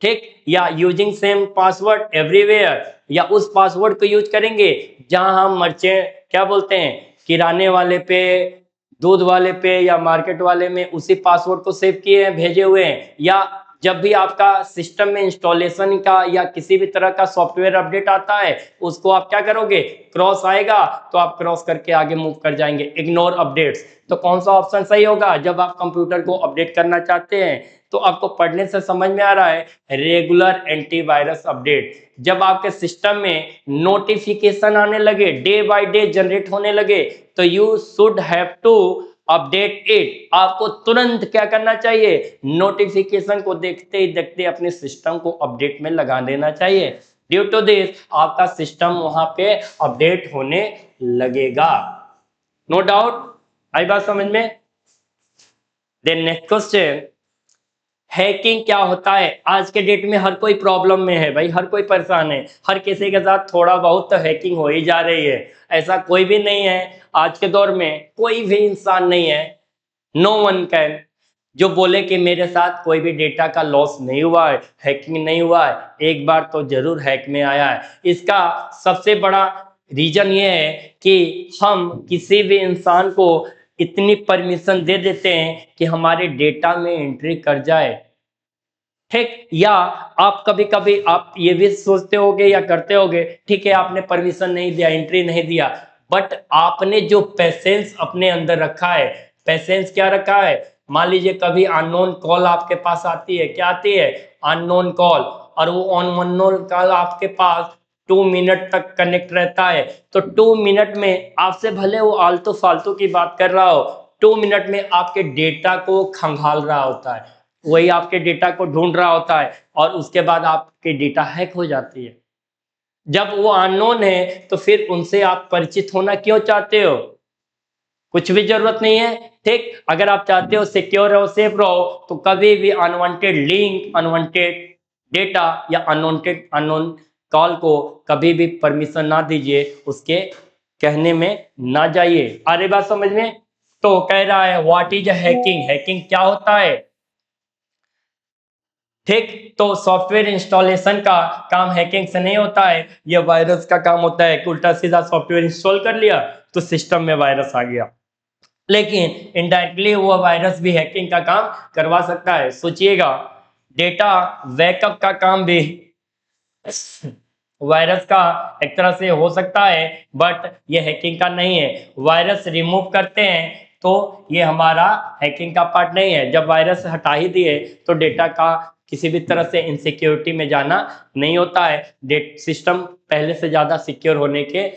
ठीक, या यूजिंग सेम पासवर्ड एवरीवेयर, या उस पासवर्ड को यूज करेंगे जहां हम मर्चेंट क्या बोलते हैं, किराने वाले पे, दूध वाले पे या मार्केट वाले में उसी पासवर्ड को सेव किए हैं, भेजे हुए हैं। या जब भी आपका सिस्टम में इंस्टॉलेशन का या किसी भी तरह का सॉफ्टवेयर अपडेट आता है, उसको आप क्या करोगे? क्रॉस आएगा तो आप क्रॉस करके आगे मूव कर जाएंगे, इग्नोर अपडेट्स। तो कौन सा ऑप्शन सही होगा? जब आप कंप्यूटर को अपडेट करना चाहते हैं, तो आपको पढ़ने से समझ में आ रहा है, रेगुलर एंटीवायरस अपडेट। जब आपके सिस्टम में नोटिफिकेशन आने लगे, डे बाय डे जनरेट होने लगे, तो you should have to update it. आपको तुरंत क्या करना चाहिए? नोटिफिकेशन को देखते ही देखते अपने सिस्टम को अपडेट में लगा देना चाहिए। ड्यू टू दिस आपका सिस्टम वहां पे अपडेट होने लगेगा। नो डाउट, आई बात समझ में? देन नेक्स्ट क्वेश्चन, हैकिंग क्या होता है? आज के डेट में हर कोई प्रॉब्लम में है भाई, हर कोई परेशान है, हर किसी के साथ थोड़ा बहुत तो हैकिंग हो ही जा रही है। ऐसा कोई भी नहीं है आज के दौर में, कोई भी इंसान नहीं है, नो वन कैन, जो बोले कि मेरे साथ कोई भी डेटा का लॉस नहीं हुआ है, हैकिंग नहीं हुआ है। एक बार तो जरूर हैक में आया है। इसका सबसे बड़ा रीजन ये है कि हम किसी भी इंसान को इतनी परमिशन दे देते हैं कि हमारे डेटा में एंट्री कर जाए, ठीक। या आप कभी कभी आप ये भी सोचते होगे या करते होगे, ठीक है आपने परमिशन नहीं दिया, एंट्री नहीं दिया, बट आपने जो पेशेंस अपने अंदर रखा है, पेशेंस क्या रखा है, मान लीजिए कभी अननोन कॉल आपके पास आती है, क्या आती है, अननोन कॉल, और वो अननोन कॉल आपके पास 2 मिनट तक कनेक्ट रहता है, तो 2 मिनट में आपसे भले वो आलतू फालतू की बात कर रहा हो, 2 मिनट में आपके डेटा को खंगाल रहा होता है, वही आपके डेटा को ढूंढ रहा होता है, और उसके बाद आपके डेटा हैक हो जाती है। जब वो अननोन है तो फिर उनसे आप परिचित होना क्यों चाहते हो? कुछ भी जरूरत नहीं है, ठीक। अगर आप चाहते हो सिक्योर रहो, सेफ रहो, तो कभी भी अनवांटेड लिंक, अनवांटेड डेटा या अनवांटेड अननोन कॉल को कभी भी परमिशन ना दीजिए, उसके कहने में ना जाइए। आ रही बात समझ में? तो कह रहा है व्हाट इज हैकिंग, हैकिंग क्या होता है, ठीक। तो सॉफ्टवेयर इंस्टॉलेशन का काम हैकिंग से नहीं होता है, यह वायरस का काम होता है। उल्टा सीधा सॉफ्टवेयर इंस्टॉल कर लिया तो सिस्टम में वायरस आ गया, लेकिन इनडायरेक्टली वो वायरस भी हैकिंग का काम करवा सकता है। सोचिएगा, डेटा बैकअप का काम भी वायरस का एक तरह से हो सकता है, बट ये हैकिंग का नहीं है। वायरस रिमूव करते हैं तो ये हमारा हैकिंग का पार्ट नहीं है। जब वायरस हटा ही दिए तो डेटा का किसी भी तरह से इनसिक्योरिटी में जाना नहीं होता है, डेट सिस्टम पहले से ज्यादा सिक्योर होने के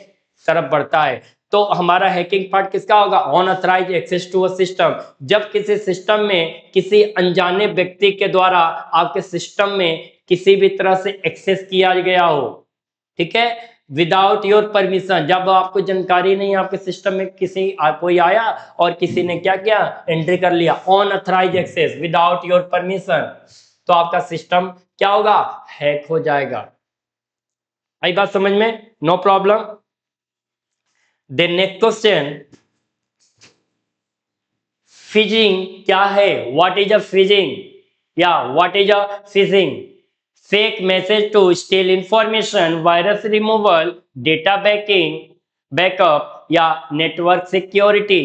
तरफ बढ़ता है। तो हमारा हैकिंग पार्ट किसका होगा? Unauthorized access to a system. जब किसी सिस्टम में किसी अनजाने व्यक्ति के द्वारा आपके सिस्टम में किसी भी तरह से एक्सेस किया गया हो, ठीक है, विदाउट योर परमिशन, जब आपको जानकारी नहीं, आपके सिस्टम में किसी कोई आया और किसी ने क्या किया, एंट्री कर लिया, unauthorized access without your permission, तो आपका सिस्टम क्या होगा? हैक हो जाएगा। आई बात समझ में? No problem. Then next question, phishing क्या है? व्हाट इज अ फिजिंग या what is a phishing? Fake message to steal information, virus removal, data backup या नेटवर्क सिक्योरिटी।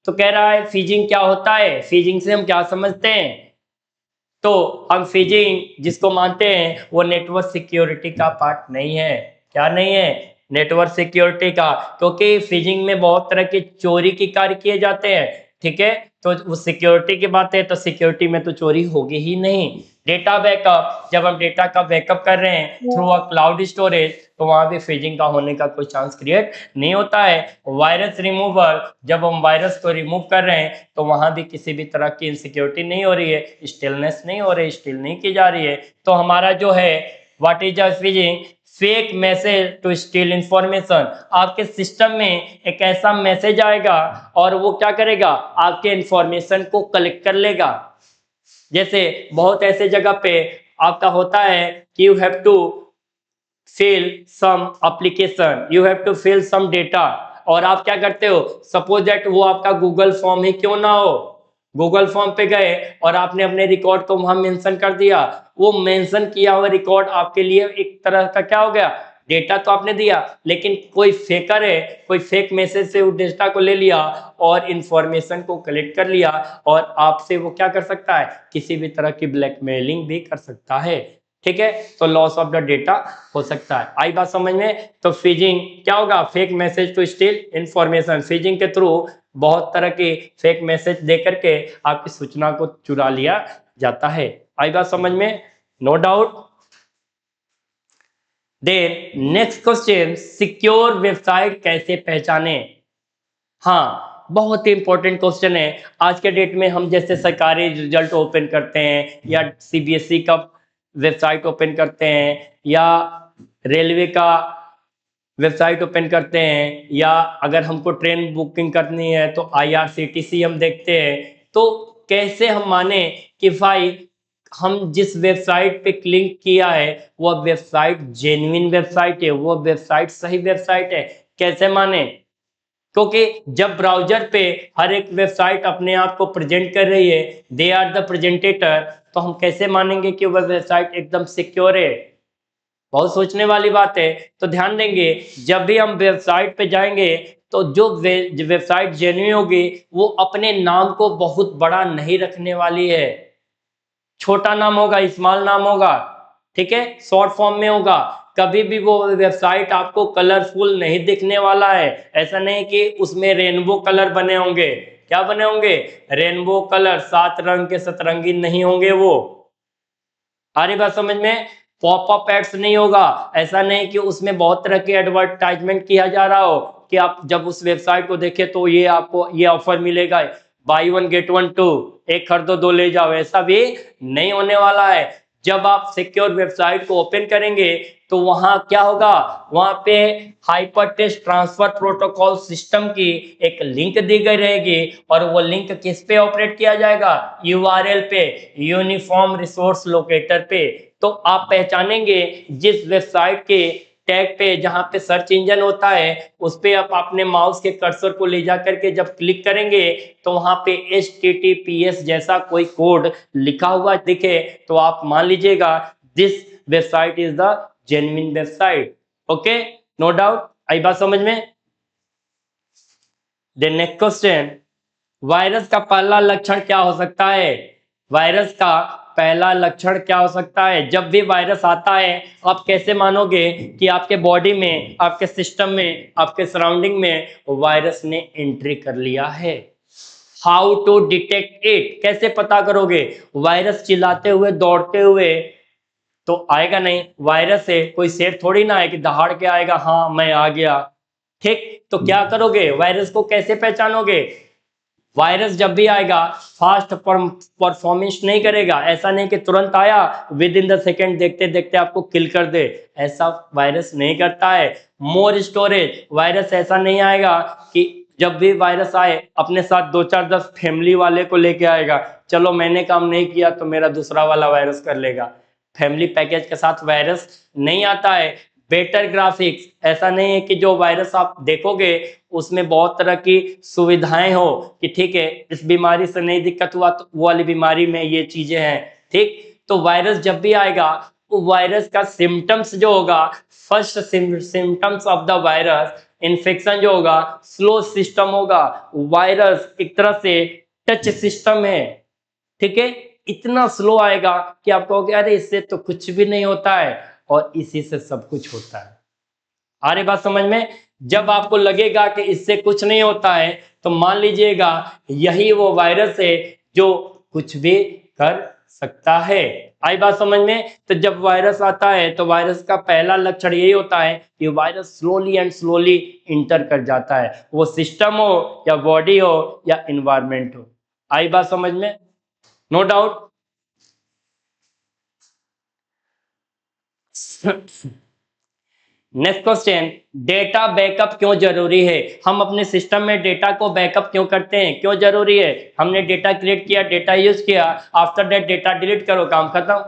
तो कह रहा है फिजिंग क्या होता है, फिजिंग से हम क्या समझते हैं? तो हम फिजिंग जिसको मानते हैं वो नेटवर्क सिक्योरिटी का पार्ट नहीं है। क्या नहीं है? नेटवर्क सिक्योरिटी का, क्योंकि फिजिंग में बहुत तरह के चोरी के कार्य किए जाते हैं, ठीक है। तो वो सिक्योरिटी की बात है, तो सिक्योरिटी में तो चोरी होगी ही नहीं। डेटा बैकअप, जब हम डेटा का बैकअप कर रहे हैं थ्रू अ क्लाउड स्टोरेज, तो वहां भी फिजिंग का होने का कोई चांस क्रिएट नहीं होता है। वायरस रिमूवल, जब हम वायरस को रिमूव कर रहे हैं तो वहां भी किसी भी तरह की इनसिक्योरिटी नहीं हो रही है, स्टिलनेस नहीं हो रही, स्टिल नहीं की जा रही है। तो हमारा जो है what is a phishing, fake message to steal information. आपके सिस्टम में एक ऐसा मैसेज आएगा और वो क्या करेगा, आपके इंफॉर्मेशन को कलेक्ट कर लेगा। जैसे बहुत ऐसे जगह पे आपका होता है कि you have to fill some application, you have to fill some data, और आप क्या करते हो, सपोज दैट वो आपका गूगल फॉर्म ही क्यों ना हो, गूगल फॉर्म पे गए और आपने अपने रिकॉर्ड को वहां मेंशन कर दिया, वो मेंशन किया हुआ रिकॉर्ड आपके लिए एक तरह का क्या हो गया, डेटा तो आपने दिया, लेकिन कोई फेकर है, कोई फेक मैसेज से उस डेटा को ले लिया और इंफॉर्मेशन को कलेक्ट कर लिया, और आपसे वो क्या कर सकता है, किसी भी तरह की ब्लैकमेलिंग भी कर सकता है, ठीक है। तो लॉस ऑफ द डेटा हो सकता है। आई बात समझ में? तो फिजिंग क्या होगा, fake message to steal information. Phishing के थ्रू बहुत तरह के फेक मैसेज दे करके आपकी सूचना को चुरा लिया जाता है। आई बात समझ में? No doubt. Then next question, secure website कैसे पहचाने? हाँ, बहुत ही इंपॉर्टेंट क्वेश्चन है। आज के डेट में हम जैसे सरकारी रिजल्ट ओपन करते हैं या सीबीएसई का वेबसाइट ओपन करते हैं या रेलवे का वेबसाइट ओपन करते हैं, या अगर हमको ट्रेन बुकिंग करनी है तो आईआरसीटीसी हम देखते हैं, तो कैसे हम माने कि भाई हम जिस वेबसाइट पे क्लिक किया है वह वेबसाइट जेन्युइन वेबसाइट है, वो वेबसाइट सही वेबसाइट है। कैसे माने? क्योंकि जब ब्राउजर पे हर एक वेबसाइट अपने आप को प्रेजेंट कर रही है, दे आर द प्रेजेंटेटर, तो हम कैसे मानेंगे कि वह वेबसाइट एकदम सिक्योर है? बहुत सोचने वाली बात है। तो ध्यान देंगे, जब भी हम वेबसाइट पे जाएंगे तो जो वेबसाइट जेन्युइन होगी वो अपने नाम को बहुत बड़ा नहीं रखने वाली है। छोटा नाम होगा, स्मॉल नाम होगा, ठीक है, शॉर्ट फॉर्म में होगा। कभी भी वो वेबसाइट आपको कलरफुल नहीं दिखने वाला है। ऐसा नहीं कि उसमें रेनबो कलर बने होंगे। क्या बने होंगे? रेनबो कलर, 7 रंग के सतरंगी नहीं होंगे वो। आ रही बात समझ में? पॉपअप एड्स नहीं होगा। ऐसा नहीं कि उसमें बहुत तरह के एडवर्टाइजमेंट किया जा रहा हो कि आप जब उस वेबसाइट को देखें तो ये आपको ये ऑफर मिलेगा, बाई 1 गेट 1 2, एक खरीदो 2 ले जाओ। ऐसा भी नहीं होने वाला है। जब आप सिक्योर वेबसाइट को ओपन करेंगे तो वहां क्या होगा? वहां पे hyper text transfer protocol system की एक लिंक दी गई रहेगी और वो लिंक किस पे ऑपरेट किया जाएगा? यूआरएल पे, यूनिफॉर्म रिसोर्स लोकेटर पे। तो आप पहचानेंगे जिस वेबसाइट के टैग पे, जहां पे सर्च इंजन होता है, उस पे आप अपने माउस के कर्सर को ले जा करके जब क्लिक करेंगे तो वहां पे HTTPS जैसा कोई कोड लिखा हुआ दिखे तो आप मान लीजिएगा this website is the genuine website. Okay, no doubt. आई बात समझ में? द नेक्स्ट क्वेश्चन, वायरस का पहला लक्षण क्या हो सकता है? वायरस का पहला लक्षण क्या हो सकता है? जब भी वायरस आता है आप कैसे मानोगे कि आपके बॉडी में, आपके सिस्टम में, आपके सराउंडिंग में वायरस ने एंट्री कर लिया है? हाउ टू डिटेक्ट इट, कैसे पता करोगे? वायरस चिल्लाते हुए, दौड़ते हुए तो आएगा नहीं। वायरस है, कोई शेर थोड़ी ना है कि दहाड़ के आएगा, हाँ मैं आ गया। ठीक, तो क्या करोगे? वायरस को कैसे पहचानोगे? वायरस जब भी आएगा फास्ट परफॉर्मेंस नहीं करेगा। ऐसा नहीं कि तुरंत आया, विद इन द सेकेंड देखते देखते आपको किल कर दे, ऐसा वायरस नहीं करता है। मोर स्टोरेज, वायरस ऐसा नहीं आएगा कि जब भी वायरस आए अपने साथ 2 4 10 फैमिली वाले को लेके आएगा, चलो मैंने काम नहीं किया तो मेरा दूसरा वाला वायरस कर लेगा। फैमिली पैकेज के साथ वायरस नहीं आता है। बेटर ग्राफिक्स, ऐसा नहीं है कि जो वायरस आप देखोगे उसमें बहुत तरह की सुविधाएं हो कि ठीक है इस बीमारी से नहीं दिक्कत हुआ तो वो वाली बीमारी में ये चीजें हैं। ठीक, तो वायरस जब भी आएगा वो वायरस का सिम्टम्स जो होगा, first symptoms of the virus infection जो होगा, स्लो सिस्टम होगा। वायरस एक तरह से टच सिस्टम है, ठीक है, इतना स्लो आएगा कि आप कहोगे अरे इससे तो कुछ भी नहीं होता है, और इसी से सब कुछ होता है। आ रही बात समझ में? जब आपको लगेगा कि इससे कुछ नहीं होता है तो मान लीजिएगा यही वो वायरस है जो कुछ भी कर सकता है। आई बात समझ में? तो जब वायरस आता है तो वायरस का पहला लक्षण यही होता है कि virus slowly and slowly inter कर जाता है, वो सिस्टम हो या बॉडी हो या इन्वायरमेंट हो। आई बात समझ में? No doubt. Next question, data backup क्यों जरूरी है? हम अपने सिस्टम में डेटा को बैकअप क्यों करते हैं? क्यों जरूरी है? हमने डेटा क्रिएट किया, डेटा यूज किया, आफ्टर दैट डेटा डिलीट करो, काम खत्म?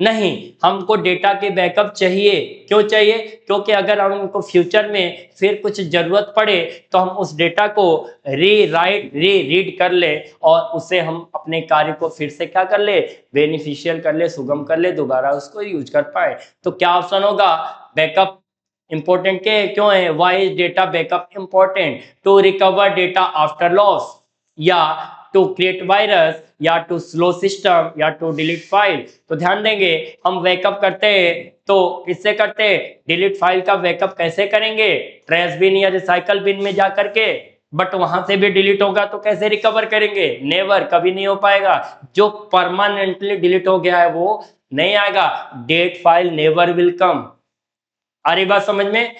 नहीं, हमको डेटा के बैकअप चाहिए। क्यों चाहिए? क्योंकि अगर हमको फ्यूचर में फिर कुछ जरूरत पड़े तो हम उस डेटा को रीड कर ले और उसे हम अपने कार्य को फिर से क्या कर ले, बेनिफिशियल कर ले, सुगम कर ले, दोबारा उसको यूज कर पाए। तो क्या ऑप्शन होगा? बैकअप इंपॉर्टेंट के क्यों है? Why is data backup important? To recover data after loss, या टू क्रिएट वायरस, या टू स्लो सिस्टम, या टू डिलीट फाइल। तो ध्यान देंगे, हम बैकअप करते हैं तो किससे करते हैं? डिलीट फाइल का बैकअप कैसे करेंगे? ट्रैश बिन या रिसाइकल बिन में जा करके, बट वहां से भी डिलीट होगा तो कैसे रिकवर करेंगे? नेवर, कभी नहीं हो पाएगा। जो परमानेंटली डिलीट हो गया है वो नहीं आएगा। That file never will come. आ रही बात समझ में?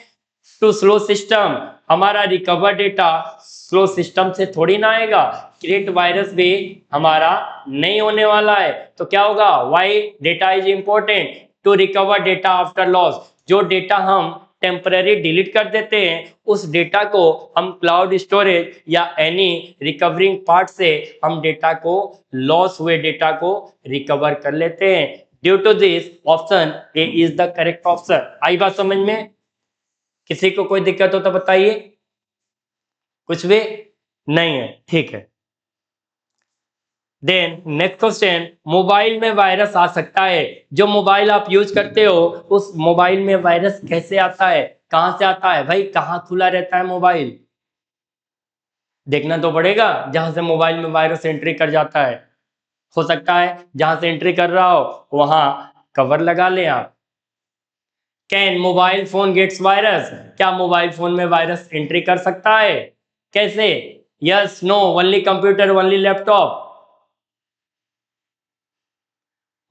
टू स्लो सिस्टम, हमारा रिकवर डेटा स्लो सिस्टम से थोड़ी ना आएगा। क्रिएट वायरस भी हमारा नहीं होने वाला है। तो क्या होगा? Why data is important? To recover data after loss, जो डेटा हम टेम्पररी डिलीट कर देते हैं, उस डेटा को हम क्लाउड स्टोरेज या एनी रिकवरिंग पार्ट से हम डेटा को, लॉस हुए डेटा को रिकवर कर लेते हैं। Due to this option A is the correct option. आई बात समझ में? किसी को कोई दिक्कत हो तो बताइए। कुछ भी नहीं है, ठीक है। देन नेक्स्ट क्वेश्चन, मोबाइल में वायरस आ सकता है। जो मोबाइल आप यूज करते हो उस मोबाइल में वायरस कैसे आता है, कहां से आता है? भाई कहां खुला रहता है मोबाइल? देखना तो पड़ेगा। जहां से मोबाइल में वायरस एंट्री कर जाता है, हो सकता है जहां से एंट्री कर रहा हो वहां कवर लगा लें आप। Can mobile phone gets virus? क्या मोबाइल फोन में वायरस एंट्री कर सकता है? कैसे? Yes, no, only computer, only laptop.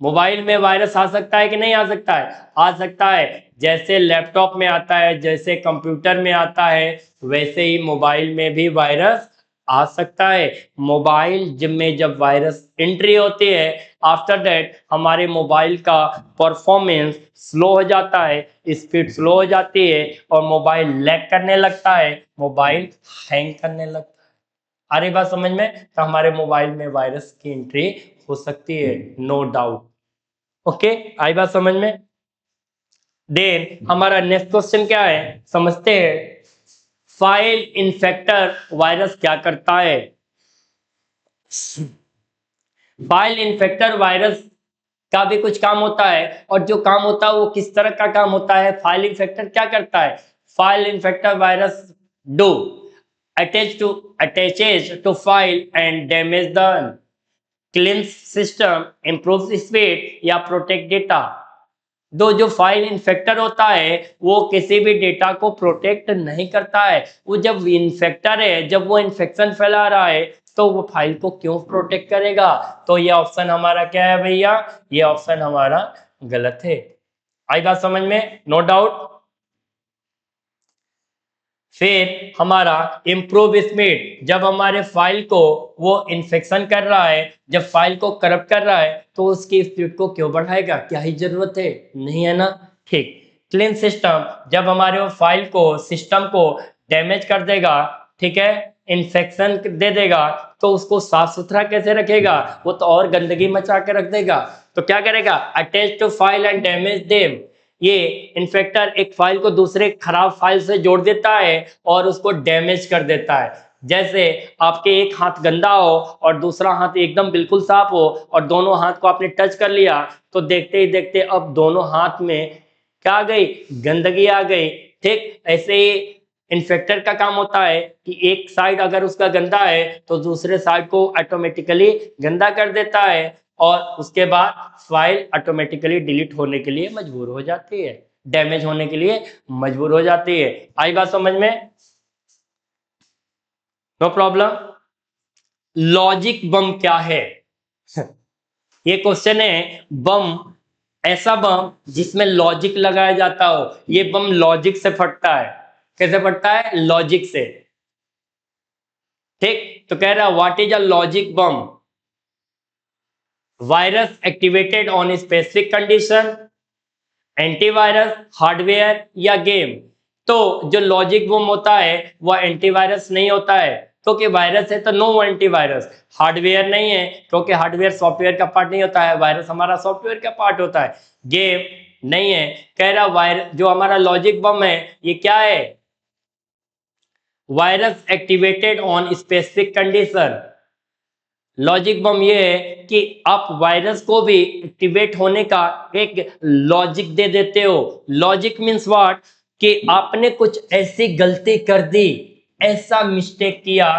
Mobile में वायरस आ सकता है कि नहीं आ सकता है? आ सकता है। जैसे लैपटॉप में आता है, जैसे कंप्यूटर में आता है, वैसे ही मोबाइल में भी वायरस आ सकता है। मोबाइल में जब वायरस एंट्री होती है, आफ्टर दैट हमारे मोबाइल का परफॉर्मेंस स्लो हो जाता है, स्पीड स्लो हो जाती है और मोबाइल लैग करने लगता है, मोबाइल हैंग करने लगता है। अरे बात समझ में? तो हमारे मोबाइल में वायरस की एंट्री हो सकती है, नो डाउट। ओके, आई बात समझ में? देन हमारा नेक्स्ट क्वेश्चन क्या है, समझते हैं। फाइल इन्फेक्टर वायरस क्या करता है? फाइल इन्फेक्टर वायरस का भी कुछ काम होता है, और जो काम होता है वो किस तरह का काम होता है? फाइल इन्फेक्टर क्या करता है? File infector virus do attaches to file and damage the cleanse system, improves speed या protect data। दो, जो फाइल इन्फेक्टर होता है वो किसी भी डेटा को प्रोटेक्ट नहीं करता है। वो जब इन्फेक्टर है, जब वो इन्फेक्शन फैला रहा है, तो वो फाइल को क्यों प्रोटेक्ट करेगा? तो ये ऑप्शन हमारा क्या है भैया? ये ऑप्शन हमारा गलत है। आई बात समझ में? No doubt. फिर हमारा इम्प्रूव स्पीड, जब हमारे फाइल को वो इन्फेक्शन कर रहा है, जब फाइल को करप्ट कर रहा है, तो उसकी स्पीड को क्यों बढ़ाएगा? क्या ही जरूरत है? नहीं है ना? ठीक। क्लीन सिस्टम, जब हमारे वो फाइल को, सिस्टम को डैमेज कर देगा, ठीक है, इन्फेक्शन दे देगा, तो उसको साफ सुथरा कैसे रखेगा? वो तो और गंदगी मचा के रख देगा। तो क्या करेगा? Attach to file and damage them. ये इन्फेक्टर एक फाइल को दूसरे खराब फाइल से जोड़ देता है और उसको डैमेज कर देता है। जैसे आपके एक हाथ गंदा हो और दूसरा हाथ एकदम बिल्कुल साफ हो, और दोनों हाथ को आपने टच कर लिया, तो देखते ही देखते अब दोनों हाथ में क्या आ गई? गंदगी आ गई। ठीक ऐसे ही इन्फेक्टर का काम होता है कि एक साइड अगर उसका गंदा है तो दूसरे साइड को ऑटोमेटिकली गंदा कर देता है, और उसके बाद फाइल ऑटोमेटिकली डिलीट होने के लिए मजबूर हो जाती है, डैमेज होने के लिए मजबूर हो जाती है। आई बात समझ में? No problem. लॉजिक बम क्या है? ये क्वेश्चन है। बम, ऐसा बम जिसमें लॉजिक लगाया जाता हो, ये बम लॉजिक से फटता है। कैसे फटता है? लॉजिक से। ठीक, तो कह रहा what is a logic bomb? Virus activated on specific condition, antivirus, hardware या गेम। तो जो लॉजिक बम होता है वह एंटीवायरस नहीं होता है, क्योंकि वायरस है तो नो एंटीवायरस। हार्डवेयर नहीं है, क्योंकि हार्डवेयर सॉफ्टवेयर का पार्ट नहीं होता है, वायरस हमारा सॉफ्टवेयर का पार्ट होता है। गेम नहीं है। कह रहा वायरस, जो हमारा लॉजिक बम है ये क्या है? Virus activated on specific condition. Logic bomb ये है कि आप वायरस को भी एक्टिवेट होने का एक लॉजिक दे देते हो। Logic means what? कि आपने कुछ ऐसी गलती कर दी, ऐसा मिस्टेक किया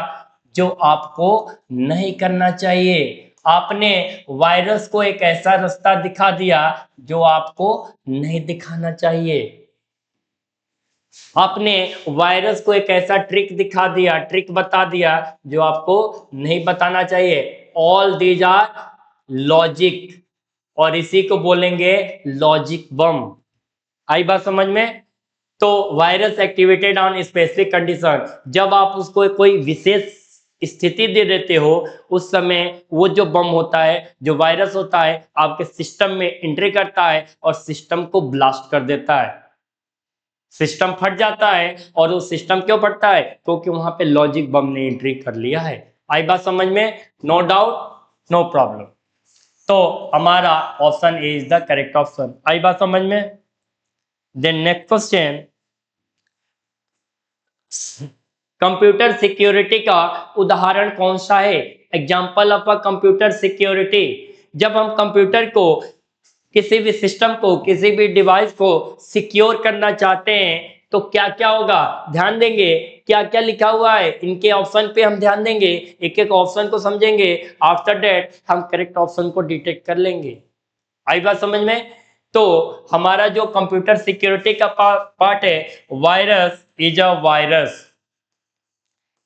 जो आपको नहीं करना चाहिए। आपने वायरस को एक ऐसा रास्ता दिखा दिया जो आपको नहीं दिखाना चाहिए। आपने वायरस को एक ऐसा ट्रिक दिखा दिया, ट्रिक बता दिया जो आपको नहीं बताना चाहिए। ऑल दीज आर लॉजिक, और इसी को बोलेंगे लॉजिक बम। आई बात समझ में? तो virus activated on specific condition, जब आप उसको कोई विशेष स्थिति दे देते हो, उस समय वो जो बम होता है, जो वायरस होता है, आपके सिस्टम में एंट्री करता है और सिस्टम को ब्लास्ट कर देता है। सिस्टम फट जाता है। और वो सिस्टम क्यों फटता है? क्योंकि वहां पे लॉजिक बम ने एंट्री कर लिया है। आई बात समझ में? No doubt, no problem. तो हमारा option A is the correct option. आई बात समझ में? Then next question, computer security का उदाहरण कौन सा है? Example of a computer security. जब हम कंप्यूटर को, किसी भी सिस्टम को, किसी भी डिवाइस को सिक्योर करना चाहते हैं तो क्या क्या होगा? ध्यान देंगे क्या क्या लिखा हुआ है, इनके ऑप्शन पे हम ध्यान देंगे, एक एक ऑप्शन को समझेंगे। आफ्टर दैट हम करेक्ट ऑप्शन को डिटेक्ट कर लेंगे। आई बात समझ में? तो हमारा जो कंप्यूटर सिक्योरिटी का पार्ट है, वायरस इज अ वायरस।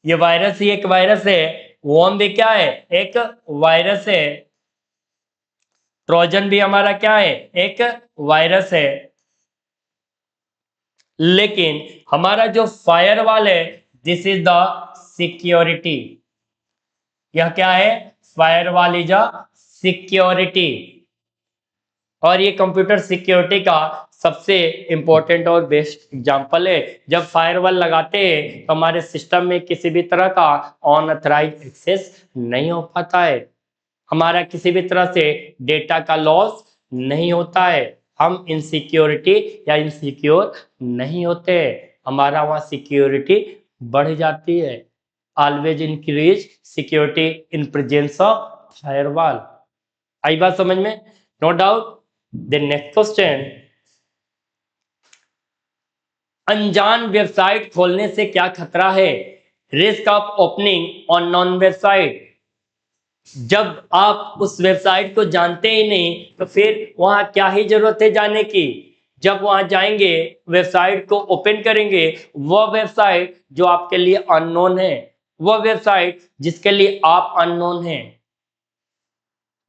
ये वायरस ही एक वायरस है। वॉर्म भी क्या है? एक वायरस है। ट्रोजन भी हमारा क्या है? एक वायरस है। लेकिन हमारा जो फायरवॉल है, दिस इज द सिक्योरिटी। यह क्या है? Firewall is a security. और ये कंप्यूटर सिक्योरिटी का सबसे इंपॉर्टेंट और बेस्ट एग्जांपल है। जब फायरवॉल लगाते हैं तो हमारे सिस्टम में किसी भी तरह का अनऑथराइज्ड एक्सेस नहीं हो पाता है, हमारा किसी भी तरह से डेटा का लॉस नहीं होता है, हम इनसिक्योरिटी या इनसिक्योर नहीं होते, हमारा वहाँ सिक्योरिटी बढ़ जाती है। Always increase security in presence of firewall. आई बात समझ में? No doubt. The next question, अनजान वेबसाइट खोलने से क्या खतरा है? Risk of opening on non website. जब आप उस वेबसाइट को जानते ही नहीं तो फिर वहां क्या ही जरूरत है जाने की। जब वहां जाएंगे, वेबसाइट को ओपन करेंगे, वह वेबसाइट जो आपके लिए अननोन है, वह वेबसाइट जिसके लिए आप अननोन हैं,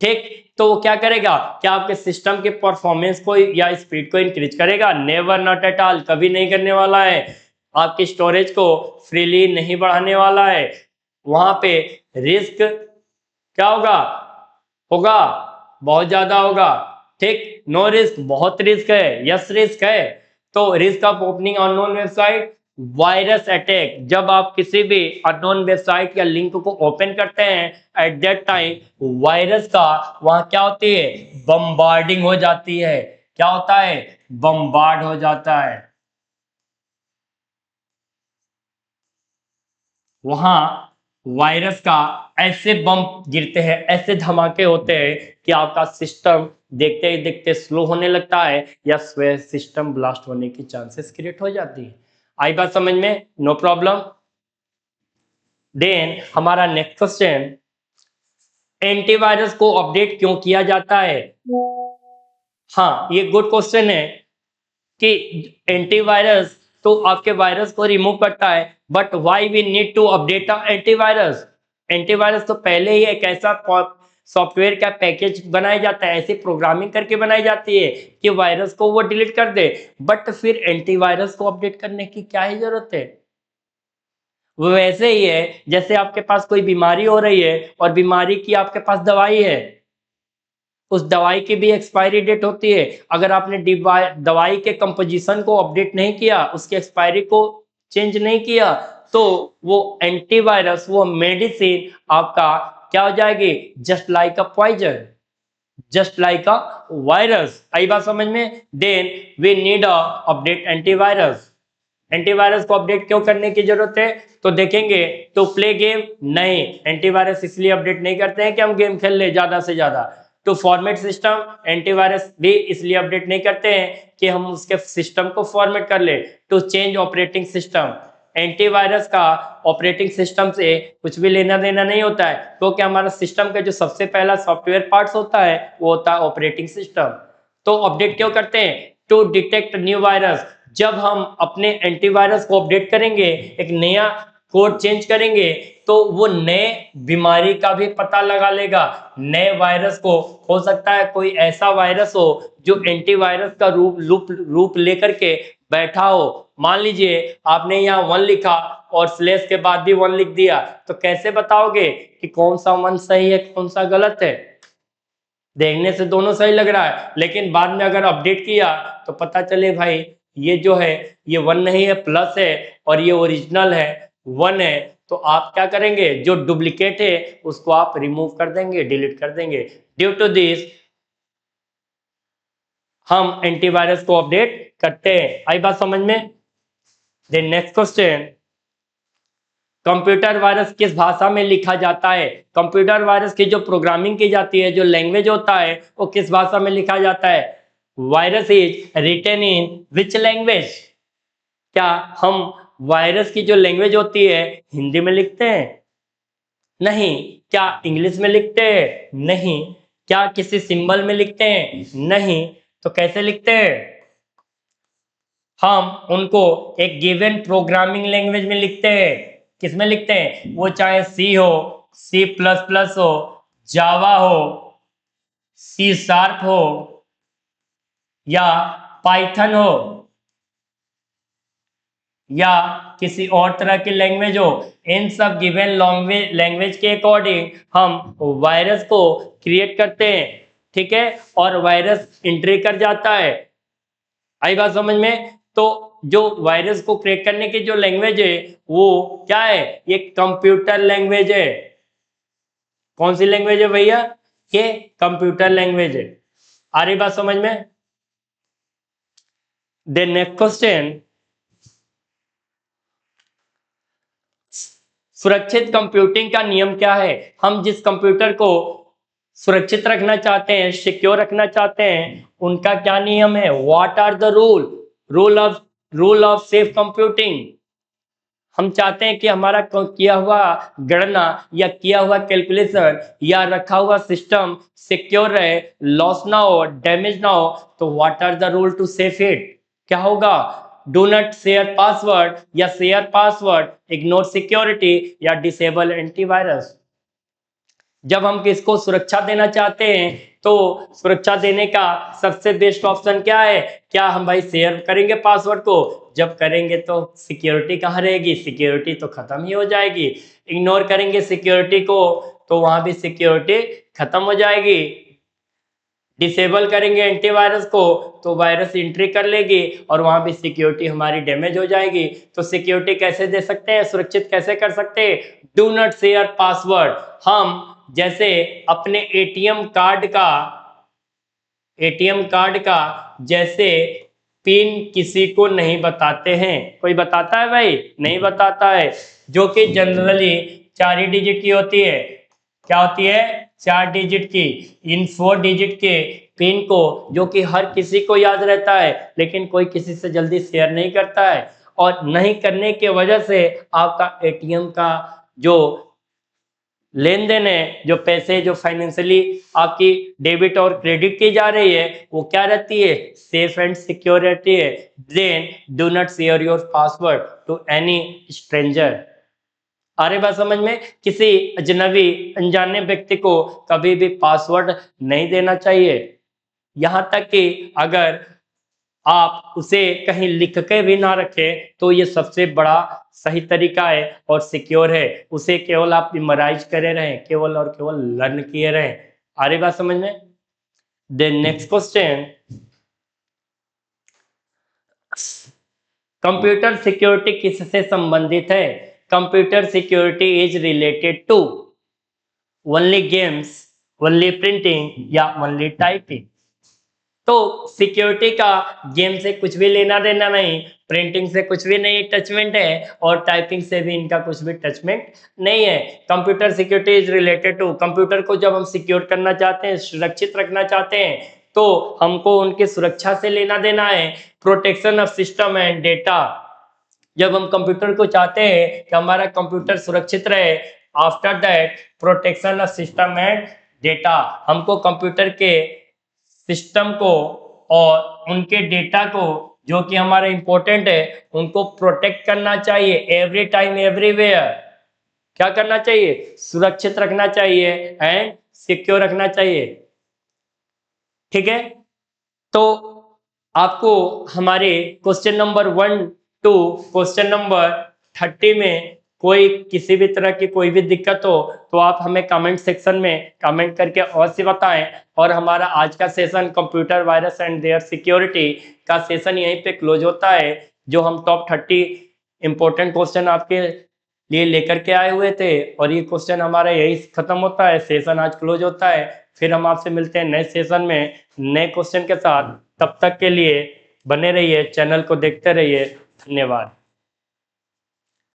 ठीक, तो वो क्या करेगा? क्या आपके सिस्टम के परफॉर्मेंस को या स्पीड को इंक्रीज करेगा? नेवर, नॉट एट ऑल, कभी नहीं करने वाला है। आपकी स्टोरेज को फ्रीली नहीं बढ़ाने वाला है। वहां पे रिस्क क्या होगा? होगा, बहुत ज्यादा होगा। ठीक, नो रिस्क, बहुत रिस्क है, यस रिस्क है। तो risk of opening unknown website, virus attack. जब आप किसी भी अननोन वेबसाइट या लिंक को ओपन करते हैं, एट दैट टाइम वायरस का वहां क्या होती है? बम्बार्डिंग हो जाती है। क्या होता है? बम्बार्ड हो जाता है। वहां वायरस का ऐसे बम गिरते हैं, ऐसे धमाके होते हैं कि आपका सिस्टम देखते ही देखते स्लो होने लगता है या सिस्टम ब्लास्ट होने की चांसेस क्रिएट हो जाती है। आई बात समझ में? No problem. देन हमारा नेक्स्ट क्वेश्चन, एंटीवायरस को अपडेट क्यों किया जाता है? हाँ, ये गुड क्वेश्चन है कि एंटीवायरस तो आपके वायरस को रिमूव करता है, but why we need to update antivirus? Antivirus तो पहले ही एक ऐसा सॉफ्टवेयर का पैकेज बनाया जाता है, ऐसी प्रोग्रामिंग करके बनाई जाती है कि वायरस को वो डिलीट कर दे। बट फिर एंटीवायरस को अपडेट करने की क्या ही जरूरत है? वो वैसे ही है जैसे आपके पास कोई बीमारी हो रही है और बीमारी की आपके पास दवाई है, उस दवाई की भी एक्सपायरी डेट होती है। अगर आपने दवाई के कंपोजिशन को अपडेट नहीं किया, उसके एक्सपायरी को चेंज नहीं किया, तो वो एंटीवायरस, वो मेडिसिन आपका क्या हो जाएगी? Just like a poison, just like a virus. आई बात समझ में? Then we need a update antivirus. Antivirus को अपडेट क्यों करने की जरूरत है? तो देखेंगे, तो प्ले गेम नहीं, एंटीवायरस इसलिए अपडेट नहीं करते हैं कि हम गेम खेल ले ज्यादा से ज्यादा। तो फॉर्मेट सिस्टम, एंटीवायरस भी इसलिए अपडेट नहीं करते हैं कि हम उसके सिस्टम को फॉर्मेट कर ले। To change operating system, antivirus का ऑपरेटिंग सिस्टम से कुछ भी लेना देना नहीं होता है, क्योंकि हमारा सिस्टम का जो सबसे पहला सॉफ्टवेयर पार्ट्स होता है वो होता है ऑपरेटिंग सिस्टम। तो अपडेट क्यों करते हैं? To detect new virus. जब हम अपने एंटीवायरस को अपडेट करेंगे, एक नया कोड चेंज करेंगे, तो वो नए बीमारी का भी पता लगा लेगा। नए वायरस को, हो सकता है कोई ऐसा वायरस हो जो एंटीवायरस का रूप लेकर के बैठा हो। मान लीजिए आपने यहाँ 1 लिखा और स्लेश के बाद भी 1 लिख दिया, तो कैसे बताओगे कि कौन सा 1 सही है, कौन सा गलत है? देखने से दोनों सही लग रहा है, लेकिन बाद में अगर अपडेट किया तो पता चले भाई ये जो है ये 1 नहीं है, प्लस है, और ये ओरिजिनल है 1 है, तो आप क्या करेंगे, जो डुप्लीकेट है उसको आप रिमूव कर देंगे, डिलीट कर देंगे। ड्यू टू दिस हम एंटीवायरस को अपडेट करते हैं। आई बात समझ में? Then next question, computer virus किस भाषा में लिखा जाता है? कंप्यूटर वायरस की जो प्रोग्रामिंग की जाती है, जो लैंग्वेज होता है, वो किस भाषा में लिखा जाता है? Virus is written in which language? क्या हम वायरस की जो लैंग्वेज होती है हिंदी में लिखते हैं? नहीं। क्या इंग्लिश में लिखते हैं? नहीं। क्या किसी सिंबल में लिखते हैं? नहीं। तो कैसे लिखते हैं? हम उनको एक गिवन प्रोग्रामिंग लैंग्वेज में लिखते हैं। किस में लिखते हैं? वो चाहे सी हो, सी प्लस प्लस हो, जावा हो, सी शार्प हो, या पाइथन हो, या किसी और तरह की लैंग्वेज हो, इन सब गिवन लैंग्वेज के अकॉर्डिंग हम वायरस को क्रिएट करते हैं। ठीक है, और वायरस एंट्री कर जाता है। आई बात समझ में? तो जो वायरस को क्रिएट करने की जो लैंग्वेज है वो क्या है? ये कंप्यूटर लैंग्वेज है। कौन सी लैंग्वेज है भैया? ये कंप्यूटर लैंग्वेज है। आ रही बात समझ में? देन नेक्स्ट क्वेश्चन, सुरक्षित कंप्यूटिंग का नियम क्या है? हम जिस कंप्यूटर को सुरक्षित रखना चाहते हैं, सिक्योर रखना चाहते हैं, उनका क्या नियम है? What are the rule of safe computing? हम चाहते हैं कि हमारा किया हुआ गणना या किया हुआ कैलकुलेशन या रखा हुआ सिस्टम सिक्योर रहे, लॉस ना हो, डैमेज ना हो। तो what are the rule to safe it? क्या होगा? डू नॉट शेयर पासवर्ड, या शेयर पासवर्ड, इग्नोर सिक्योरिटी, या डिसेबल एंटीवायरस। जब हम किसको सुरक्षा देना चाहते हैं तो सुरक्षा देने का सबसे बेस्ट ऑप्शन क्या है? क्या हम भाई शेयर करेंगे पासवर्ड को? जब करेंगे तो सिक्योरिटी कहाँ रहेगी? सिक्योरिटी तो खत्म ही हो जाएगी। इग्नोर करेंगे सिक्योरिटी को तो वहां भी सिक्योरिटी खत्म हो जाएगी। डिसेबल करेंगे एंटीवायरस को तो वायरस एंट्री कर लेगी और वहां भी सिक्योरिटी हमारी डैमेज हो जाएगी। तो सिक्योरिटी कैसे दे सकते हैं, सुरक्षित कैसे कर सकते हैं? Do not share password. हम जैसे अपने एटीएम कार्ड का जैसे पिन किसी को नहीं बताते हैं। कोई बताता है भाई? नहीं बताता है। जो कि जनरली 4 ही डिजिट की होती है। क्या होती है? 4 डिजिट की। इन 4 डिजिट के पिन को, जो कि हर किसी को याद रहता है, लेकिन कोई किसी से जल्दी शेयर नहीं करता है, और नहीं करने के वजह से आपका एटीएम का जो लेन देन है, जो पैसे जो फाइनेंशियली आपकी डेबिट और क्रेडिट की जा रही है, वो क्या रहती है? सेफ एंड सिक्योर रहती है। Then do not share your password to any stranger. अरे बात समझ में? किसी अजनबी अनजाने व्यक्ति को कभी भी पासवर्ड नहीं देना चाहिए। यहां तक कि अगर आप उसे कहीं लिख के भी ना रखें तो ये सबसे बड़ा सही तरीका है और सिक्योर है। उसे केवल आप मेमोराइज करे रहें, केवल और केवल लर्न किए रहें। आ रही बात समझ में? Then next question, computer security किससे संबंधित है? Computer security is related to only games, only printing, या ओनली टाइपिंग। तो सिक्योरिटी का गेम से कुछ भी लेना देना नहीं, प्रिंटिंग से कुछ भी नहीं टचमेंट है, और टाइपिंग से भी इनका कुछ भी टचमेंट नहीं है। Computer security is related to, computer को जब हम सिक्योर करना चाहते हैं, सुरक्षित रखना चाहते हैं, तो हमको उनकी सुरक्षा से लेना देना है। Protection of system and data. जब हम कंप्यूटर को चाहते हैं कि हमारा कंप्यूटर सुरक्षित रहे, after that protection of system and data, हमको कंप्यूटर के सिस्टम को और उनके डेटा को, जो कि हमारा इंपॉर्टेंट है, उनको प्रोटेक्ट करना चाहिए एवरी टाइम एवरीवेयर। क्या करना चाहिए? सुरक्षित रखना चाहिए एंड सिक्योर रखना चाहिए। ठीक है, तो आपको हमारे question number 1 to question number 30 में कोई किसी भी तरह की कोई भी दिक्कत हो तो आप हमें कमेंट सेक्शन में कमेंट करके अवश्य बताएं। और हमारा आज का session computer virus and their security का सेशन यहीं पे क्लोज होता है। जो हम टॉप 30 इंपॉर्टेंट क्वेश्चन आपके लिए लेकर के आए हुए थे, और ये क्वेश्चन हमारा यही खत्म होता है, सेशन आज क्लोज होता है। फिर हम आपसे मिलते हैं नए सेशन में नए क्वेश्चन के साथ। तब तक के लिए बने रहिए, चैनल को देखते रहिए। धन्यवाद।